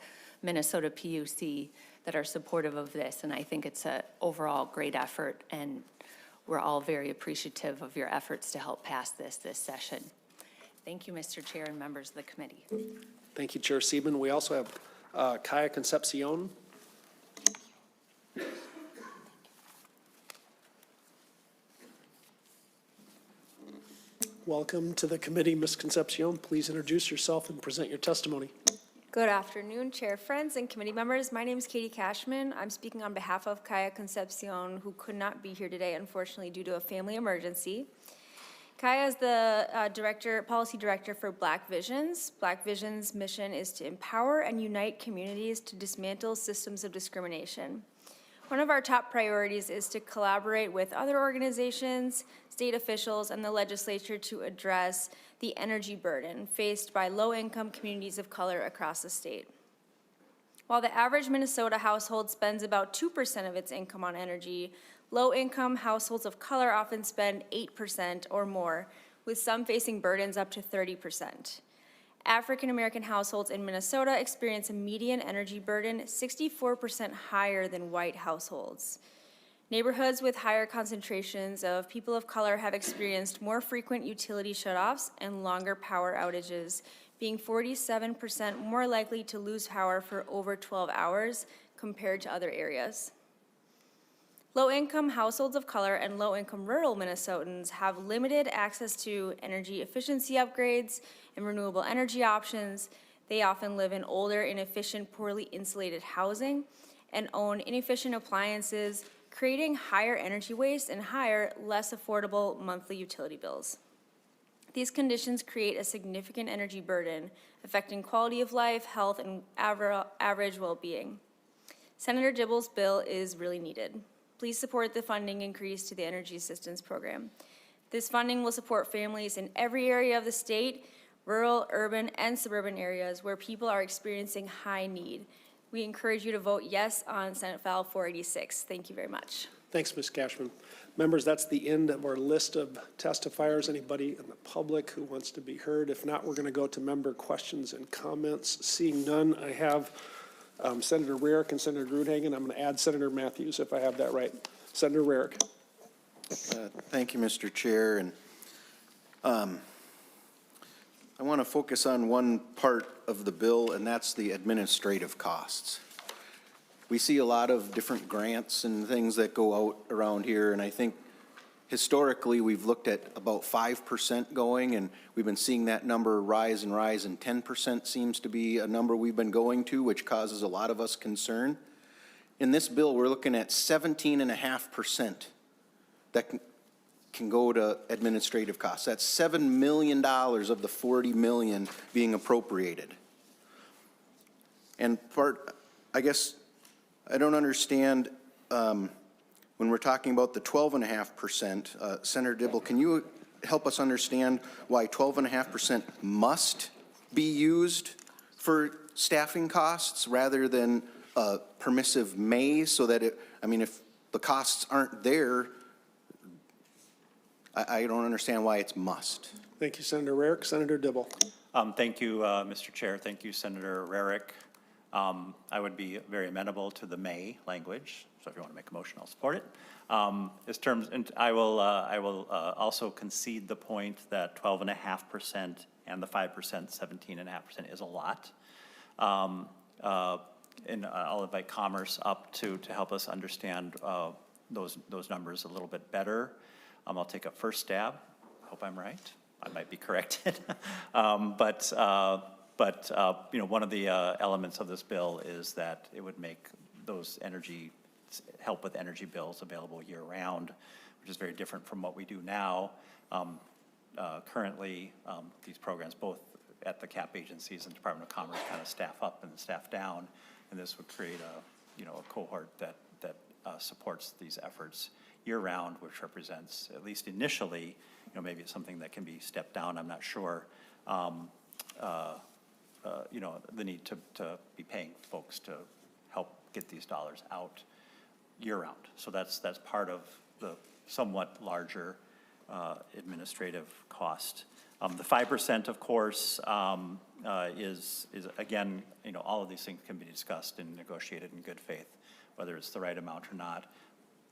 Minnesota PUC that are supportive of this, and I think it's an overall great effort, and we're all very appreciative of your efforts to help pass this session. Thank you, Mr. Chair and members of the committee. Thank you, Chair Sieben. We also have Kaya Concepcion. Welcome to the committee, Ms. Concepcion. Please introduce yourself and present your testimony. Good afternoon, Chair Frentz and committee members. My name is Katie Cashman. I'm speaking on behalf of Kaya Concepcion, who could not be here today, unfortunately, due to a family emergency. Kaya is the policy director for Black Visions. Black Visions' mission is to empower and unite communities to dismantle systems of discrimination. One of our top priorities is to collaborate with other organizations, state officials, and the legislature to address the energy burden faced by low-income communities of color across the state. While the average Minnesota household spends about 2% of its income on energy, low-income households of color often spend 8% or more, with some facing burdens up to 30%. African-American households in Minnesota experience a median energy burden 64% higher than white households. Neighborhoods with higher concentrations of people of color have experienced more frequent utility shutoffs and longer power outages, being 47% more likely to lose power for over 12 hours compared to other areas. Low-income households of color and low-income rural Minnesotans have limited access to energy efficiency upgrades and renewable energy options. They often live in older, inefficient, poorly insulated housing and own inefficient appliances, creating higher energy waste and higher, less affordable monthly utility bills. These conditions create a significant energy burden, affecting quality of life, health, and average well-being. Senator Dibble's bill is really needed. Please support the funding increase to the Energy Assistance Program. This funding will support families in every area of the state, rural, urban, and suburban areas where people are experiencing high need. We encourage you to vote yes on Senate File 486. Thank you very much. Thanks, Ms. Cashman. Members, that's the end of our list of testifiers. Anybody in the public who wants to be heard? If not, we're going to go to member questions and comments. Seeing none, I have Senator Rarick and Senator Gruenhagen. I'm going to add Senator Matthews if I have that right. Senator Rarick. Thank you, Mr. Chair. And I want to focus on one part of the bill, and that's the administrative costs. We see a lot of different grants and things that go out around here, and I think historically we've looked at about 5% going, and we've been seeing that number rise and rise, and 10% seems to be a number we've been going to, which causes a lot of us concern. In this bill, we're looking at 17.5% that can go to administrative costs. That's $7 million of the $40 million being appropriated. And I guess I don't understand when we're talking about the 12.5%, Senator Dibble, can you help us understand why 12.5% must be used for staffing costs rather than permissive may, so that if the costs aren't there, I don't understand why it's must. Thank you, Senator Rarick. Senator Dibble. Thank you, Mr. Chair. Thank you, Senator Rarick. I would be very amenable to the may language, so if you want to make a motion, I'll support it. And I will also concede the point that 12.5% and the 5%, 17.5% is a lot. And I'll invite Commerce up to help us understand those numbers a little bit better. I'll take a first stab. Hope I'm right. I might be corrected. But one of the elements of this bill is that it would make those help with energy bills available year-round, which is very different from what we do now. Currently, these programs, both at the CAP agencies and Department of Commerce, kind of staff up and staff down, and this would create a cohort that supports these efforts year-round, which represents, at least initially, maybe it's something that can be stepped down. I'm not sure. The need to be paying folks to help get these dollars out year-round. So that's part of the somewhat larger administrative cost. The 5%, of course, is again, all of these things can be discussed and negotiated in good faith, whether it's the right amount or not.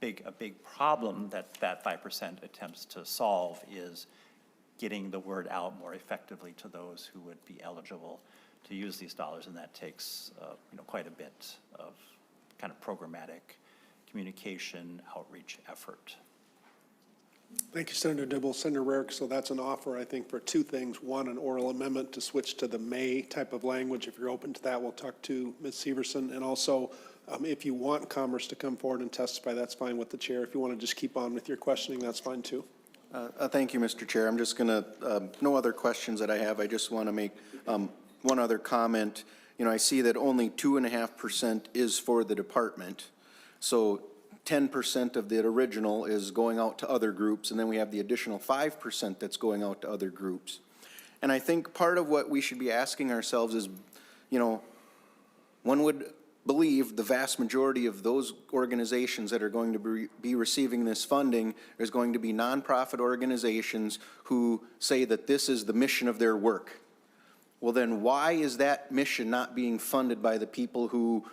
A big problem that 5% attempts to solve is getting the word out more effectively to those who would be eligible to use these dollars, and that takes quite a bit of kind of programmatic communication outreach effort. Thank you, Senator Dibble. Senator Rarick, so that's an offer, I think, for two things. One, an oral amendment to switch to the may type of language. If you're open to that, we'll talk to Ms. Severson. And also, if you want Commerce to come forward and testify, that's fine with the chair. If you want to just keep on with your questioning, that's fine too. Thank you, Mr. Chair. I'm just going to, no other questions that I have. I just want to make one other comment. I see that only 2.5% is for the department. So 10% of the original is going out to other groups, and then we have the additional 5% that's going out to other groups. And I think part of what we should be asking ourselves is, one would believe the vast majority of those organizations that are going to be receiving this funding is going to be nonprofit organizations who say that this is the mission of their work. Well, then why is that mission not being funded by the people who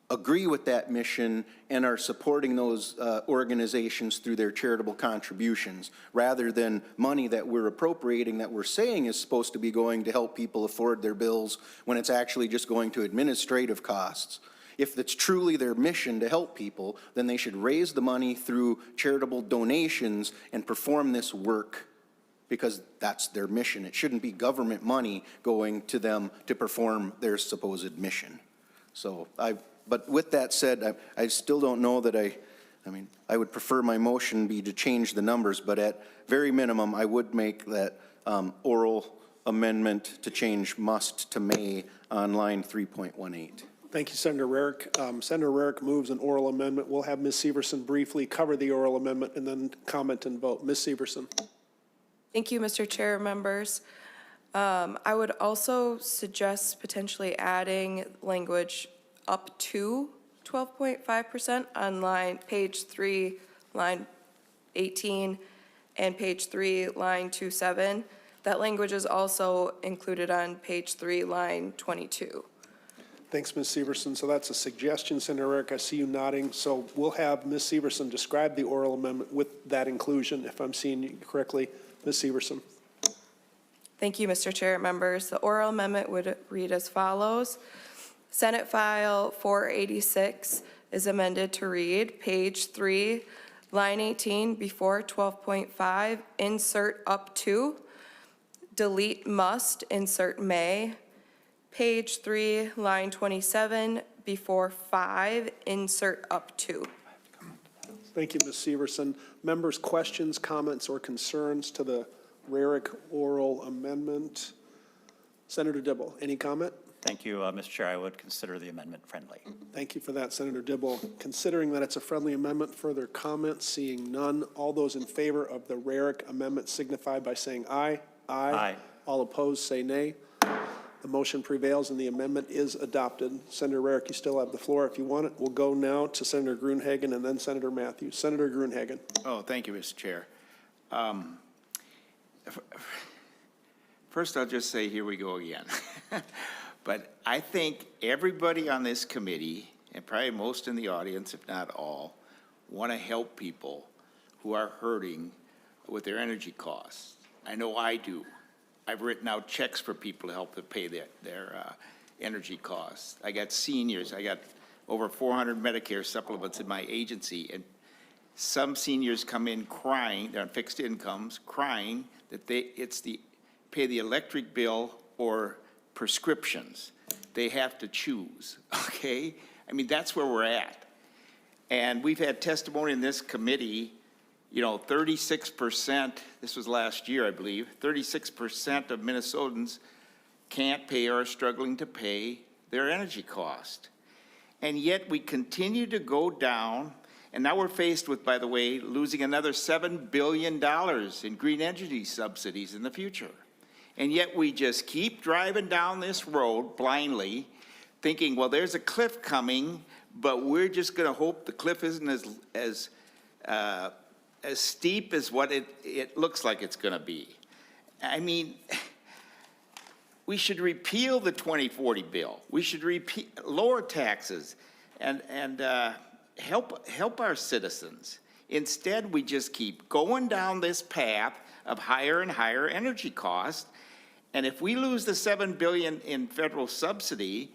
agree with that mission and are supporting those organizations through their charitable contributions, rather than money that we're appropriating that we're saying is supposed to be going to help people afford their bills when it's actually just going to administrative costs? If it's truly their mission to help people, then they should raise the money through charitable donations and perform this work because that's their mission. It shouldn't be government money going to them to perform their supposed mission. So but with that said, I still don't know that I would prefer my motion be to change the numbers, but at very minimum, I would make that oral amendment to change must to may on line 3.18. Thank you, Senator Rarick. Senator Rarick moves an oral amendment. We'll have Ms. Severson briefly cover the oral amendment and then comment and vote. Ms. Severson. Thank you, Mr. Chair, members. I would also suggest potentially adding language up to 12.5% on page 3, line 18, and page 3, line 27. That language is also included on page 3, line 22. Thanks, Ms. Severson. So that's a suggestion, Senator Rarick. I see you nodding. So we'll have Ms. Severson describe the oral amendment with that inclusion, if I'm seeing you correctly. Ms. Severson. Thank you, Mr. Chair, members. The oral amendment would read as follows. Senate File 486 is amended to read, page 3, line 18, before 12.5, insert up to, delete must, insert may. Page 3, line 27, before 5, insert up to. Thank you, Ms. Severson. Members, questions, comments, or concerns to the Rarick oral amendment? Senator Dibble, any comment? Thank you, Mr. Chair. I would consider the amendment friendly. Thank you for that, Senator Dibble. Considering that it's a friendly amendment, further comments? Seeing none, all those in favor of the Rarick amendment signify by saying aye. Aye. Aye. All opposed, say nay. The motion prevails and the amendment is adopted. Senator Rarick, you still have the floor if you want it. We'll go now to Senator Gruenhagen and then Senator Matthews. Senator Gruenhagen. Oh, thank you, Mr. Chair. First, I'll just say, here we go again. But I think everybody on this committee, and probably most in the audience, if not all, want to help people who are hurting with their energy costs. I know I do. I've written out checks for people to help them pay their energy costs. I got seniors. I got over 400 Medicare supplements in my agency, and some seniors come in crying, they're on fixed incomes, crying that pay the electric bill or prescriptions. They have to choose, okay? I mean, that's where we're at. And we've had testimony in this committee, 36%, this was last year, I believe, 36% of Minnesotans can't pay or are struggling to pay their energy cost. And yet we continue to go down, and now we're faced with, by the way, losing another $7 billion in green energy subsidies in the future. And yet we just keep driving down this road blindly, thinking, well, there's a cliff coming, but we're just going to hope the cliff isn't as steep as what it looks like it's going to be. I mean, we should repeal the 2040 bill. We should lower taxes and help our citizens. Instead, we just keep going down this path of higher and higher energy costs. And if we lose the $7 billion in federal subsidy,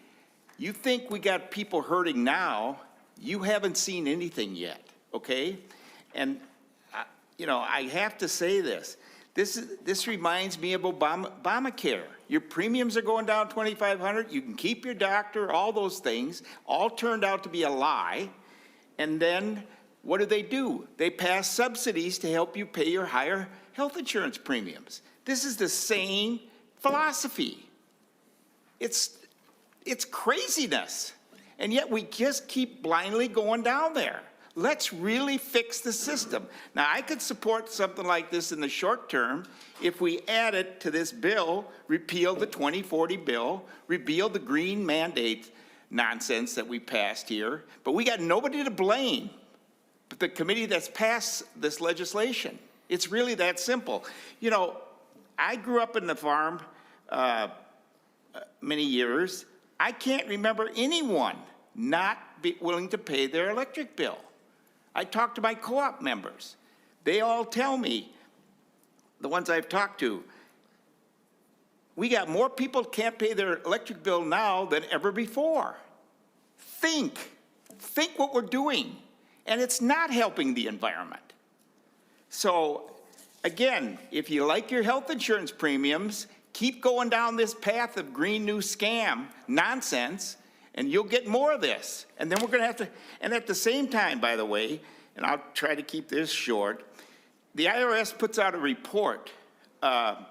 you think we got people hurting now, you haven't seen anything yet, okay? And, I have to say this. This reminds me of Obamacare. Your premiums are going down $2,500. You can keep your doctor, all those things, all turned out to be a lie. And then what do? They pass subsidies to help you pay your higher health insurance premiums. This is the same philosophy. It's craziness. And yet we just keep blindly going down there. Let's really fix the system. Now, I could support something like this in the short term if we add it to this bill, repeal the 2040 bill, repeal the green mandate nonsense that we passed here. But we got nobody to blame but the committee that's passed this legislation. It's really that simple. I grew up in the farm many years. I can't remember anyone not willing to pay their electric bill. I talk to my co-op members. They all tell me, the ones I've talked to, we got more people can't pay their electric bill now than ever before. Think what we're doing, and it's not helping the environment. So, again, if you like your health insurance premiums, keep going down this path of green new scam nonsense, and you'll get more of this. And then we're gonna have to, and at the same time, by the way, and I'll try to keep this short, the IRS puts out a report on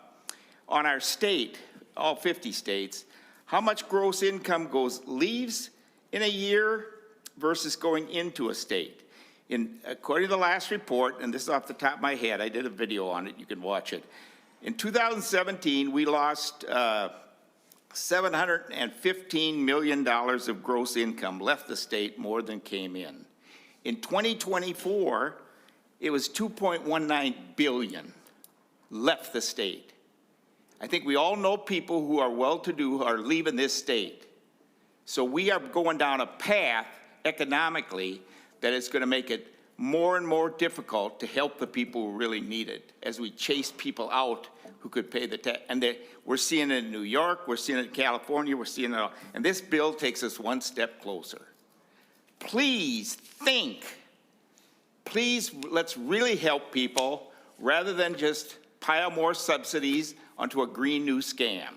our state, all 50 states, how much gross income leaves in a year versus going into a state. According to the last report, and this is off the top of my head, I did a video on it, you can watch it. In 2017, we lost $715 million of gross income, left the state more than came in. In 2024, it was $2.19 billion left the state. I think we all know people who are well-to-do who are leaving this state. So we are going down a path economically that is going to make it more and more difficult to help the people who really need it as we chase people out who could pay the tax. And we're seeing it in New York, we're seeing it in California, we're seeing it all. And this bill takes us one step closer. Please think. Please, let's really help people rather than just pile more subsidies onto a green new scam.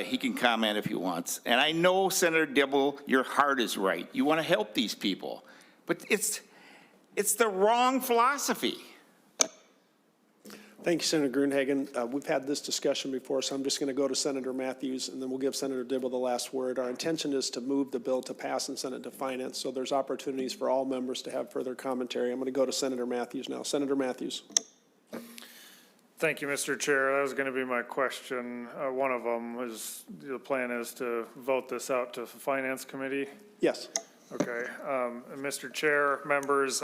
He can comment if he wants. And I know, Senator Dibble, your heart is right. You want to help these people. But it's the wrong philosophy. Thank you, Senator Gruenhagen. We've had this discussion before, so I'm just going to go to Senator Matthews, and then we'll give Senator Dibble the last word. Our intention is to move the bill to pass and send it to finance, so there's opportunities for all members to have further commentary. I'm going to go to Senator Matthews now. Senator Matthews. Thank you, Mr. Chair. That was going to be my question. One of them was, the plan is to vote this out to the Finance Committee? Yes. Okay. Mr. Chair, members,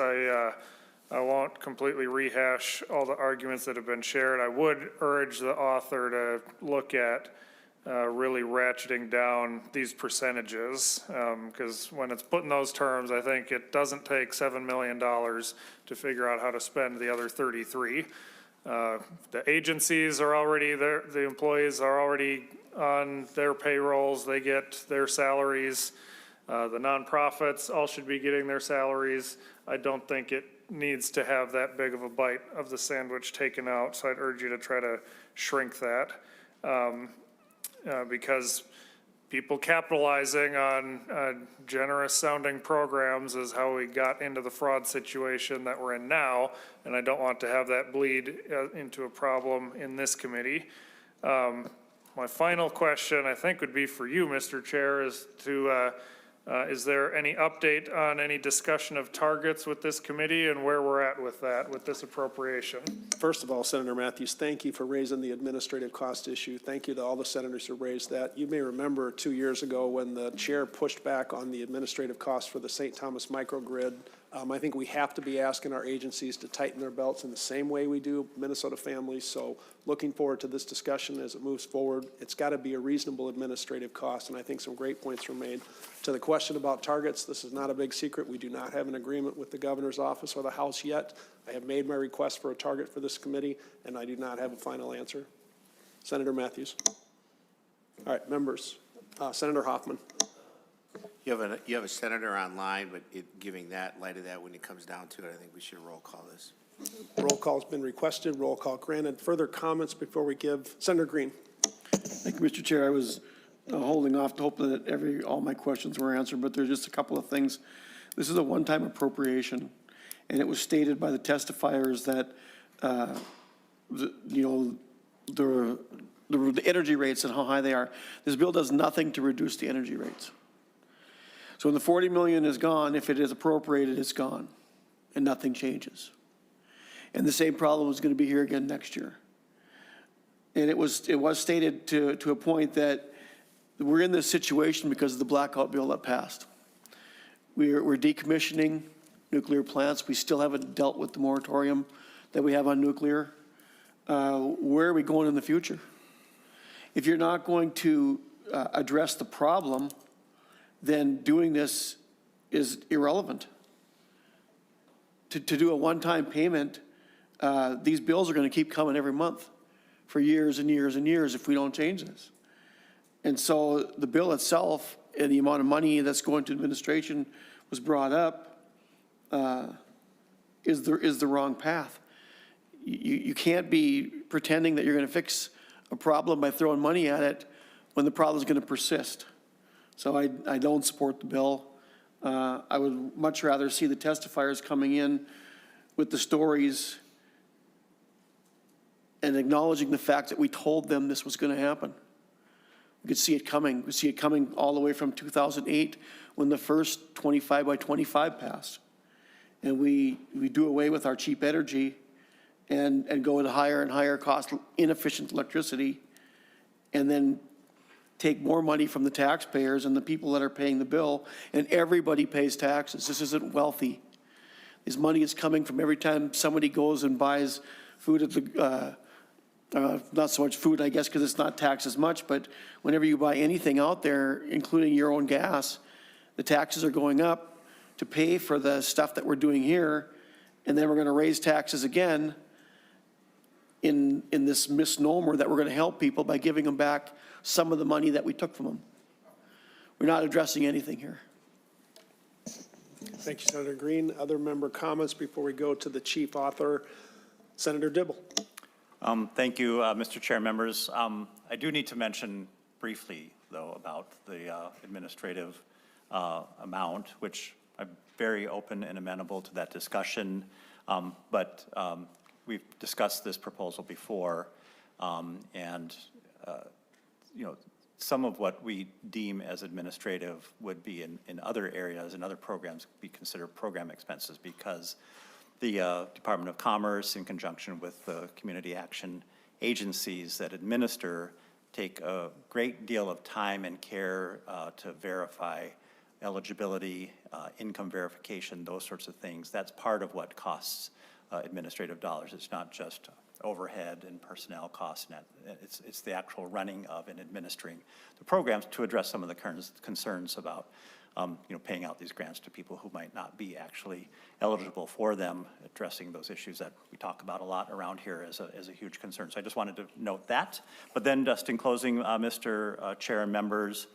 I won't completely rehash all the arguments that have been shared. I would urge the author to look at really ratcheting down these percentages, because when it's put in those terms, I think it doesn't take $7 million to figure out how to spend the other 33. The agencies are already there, the employees are already on their payrolls, they get their salaries. The nonprofits all should be getting their salaries. I don't think it needs to have that big of a bite of the sandwich taken out, so I'd urge you to try to shrink that. Because people capitalizing on generous sounding programs is how we got into the fraud situation that we're in now, and I don't want to have that bleed into a problem in this committee. My final question, I think, would be for you, Mr. Chair, is there any update on any discussion of targets with this committee and where we're at with that, with this appropriation? First of all, Senator Matthews, thank you for raising the administrative cost issue. Thank you to all the senators who raised that. You may remember 2 years ago when the chair pushed back on the administrative costs for the St. Thomas microgrid. I think we have to be asking our agencies to tighten their belts in the same way we do Minnesota families. So looking forward to this discussion as it moves forward. It's got to be a reasonable administrative cost, and I think some great points were made. To the question about targets, this is not a big secret. We do not have an agreement with the governor's office or the House yet. I have made my request for a target for this committee, and I do not have a final answer. Senator Matthews. All right, members. Senator Hoffman. You have a senator online, but giving that, light of that, when it comes down to it, I think we should roll call this. Roll call has been requested. Roll call granted. Further comments before we give Senator Green. Thank you, Mr. Chair. I was holding off to hope that all my questions were answered, but there's just a couple of things. This is a one-time appropriation, and it was stated by the testifiers that the energy rates and how high they are. This bill does nothing to reduce the energy rates. So when the 40 million is gone, if it is appropriated, it's gone, and nothing changes. And the same problem is going to be here again next year. And it was stated to a point that we're in this situation because of the blackout bill that passed. We're decommissioning nuclear plants. We still haven't dealt with the moratorium that we have on nuclear. Where are we going in the future? If you're not going to address the problem, then doing this is irrelevant. To do a one-time payment, these bills are going to keep coming every month for years and years and years if we don't change this. And so the bill itself and the amount of money that's going to administration was brought up, is the wrong path. You can't be pretending that you're going to fix a problem by throwing money at it when the problem is going to persist. So I don't support the bill. I would much rather see the testifiers coming in with the stories and acknowledging the fact that we told them this was going to happen. We could see it coming. We see it coming all the way from 2008 when the first 25 by 25 passed. And we do away with our cheap energy and go with higher and higher cost inefficient electricity, and then take more money from the taxpayers and the people that are paying the bill, and everybody pays taxes. This isn't wealthy. This money is coming from every time somebody goes and buys food at the, not so much food, I guess, because it's not taxed as much, but whenever you buy anything out there, including your own gas, the taxes are going up to pay for the stuff that we're doing here, and then we're going to raise taxes again in this misnomer that we're going to help people by giving them back some of the money that we took from them. We're not addressing anything here. Thank you, Senator Green. Other member comments before we go to the chief author, Senator Dibble. Thank you, Mr. Chair, members. I do need to mention briefly, though, about the administrative amount, which I'm very open and amenable to that discussion. But we've discussed this proposal before, and you know, some of what we deem as administrative would be in other areas, in other programs, be considered program expenses, because the Department of Commerce, in conjunction with the community action agencies that administer, take a great deal of time and care to verify eligibility, income verification, those sorts of things. That's part of what costs administrative dollars. It's not just overhead and personnel costs. It's the actual running of and administering the programs to address some of the concerns about paying out these grants to people who might not be actually eligible for them, addressing those issues that we talk about a lot around here as a huge concern. So I just wanted to note that. But then just in closing, Mr. Chair and members,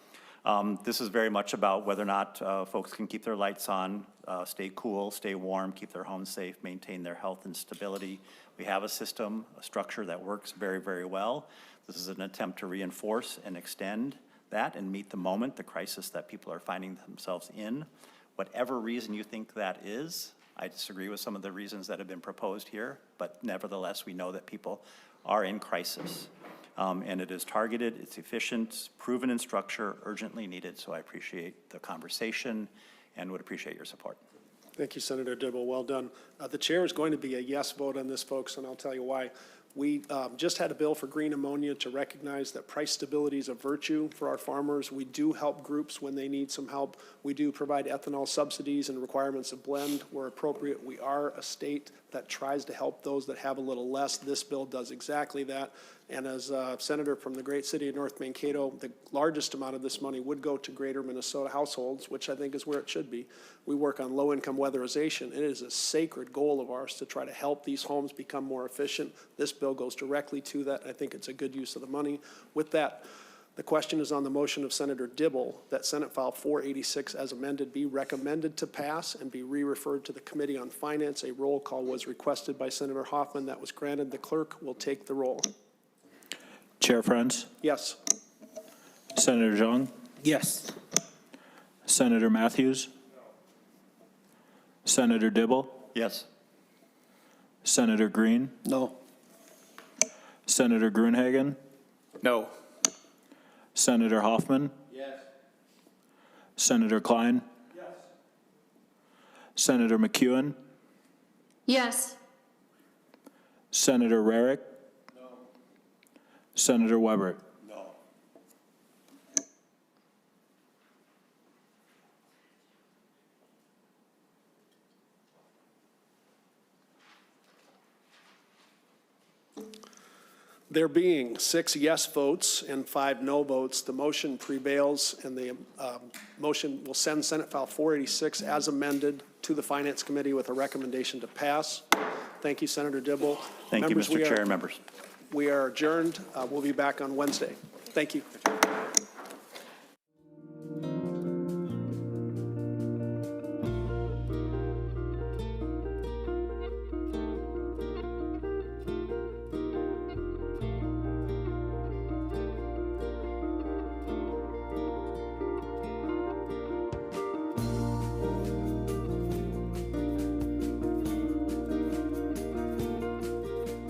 this is very much about whether or not folks can keep their lights on, stay cool, stay warm, keep their homes safe, maintain their health and stability. We have a system, a structure that works very, very well. This is an attempt to reinforce and extend that and meet the moment, the crisis that people are finding themselves in. Whatever reason you think that is, I disagree with some of the reasons that have been proposed here, but nevertheless, we know that people are in crisis. And it is targeted, it's efficient, proven in structure, urgently needed. So I appreciate the conversation and would appreciate your support. Thank you, Senator Dibble. Well done. The chair is going to be a yes vote on this, folks, and I'll tell you why. We just had a bill for green ammonia to recognize that price stability is a virtue for our farmers. We do help groups when they need some help. We do provide ethanol subsidies and requirements of blend where appropriate. We are a state that tries to help those that have a little less. This bill does exactly that. And as a senator from the great city of North Mankato, the largest amount of this money would go to greater Minnesota households, which I think is where it should be. We work on low-income weatherization. It is a sacred goal of ours to try to help these homes become more efficient. This bill goes directly to that. I think it's a good use of the money. With that, the question is on the motion of Senator Dibble that Senate File 486 as amended be recommended to pass and be re-referred to the Committee on Finance. A roll call was requested by Senator Hoffman. That was granted. The clerk will take the roll. Chair Frentz? Yes. Senator Zhang? Yes. Senator Matthews? Senator Dibble? Yes. Senator Green? No. Senator Gruenhagen? No. Senator Hoffman? Yes. Senator Klein? Yes. Senator McEwen? Yes. Senator Rarick? No. Senator Weber? No. There being 6 yes votes and 5 no votes, the motion prevails, and the motion will send Senate File 486 as amended to the Finance Committee with a recommendation to pass. Thank you, Senator Dibble. Thank you, Mr. Chair and members. We are adjourned. We'll be back on Wednesday. Thank you.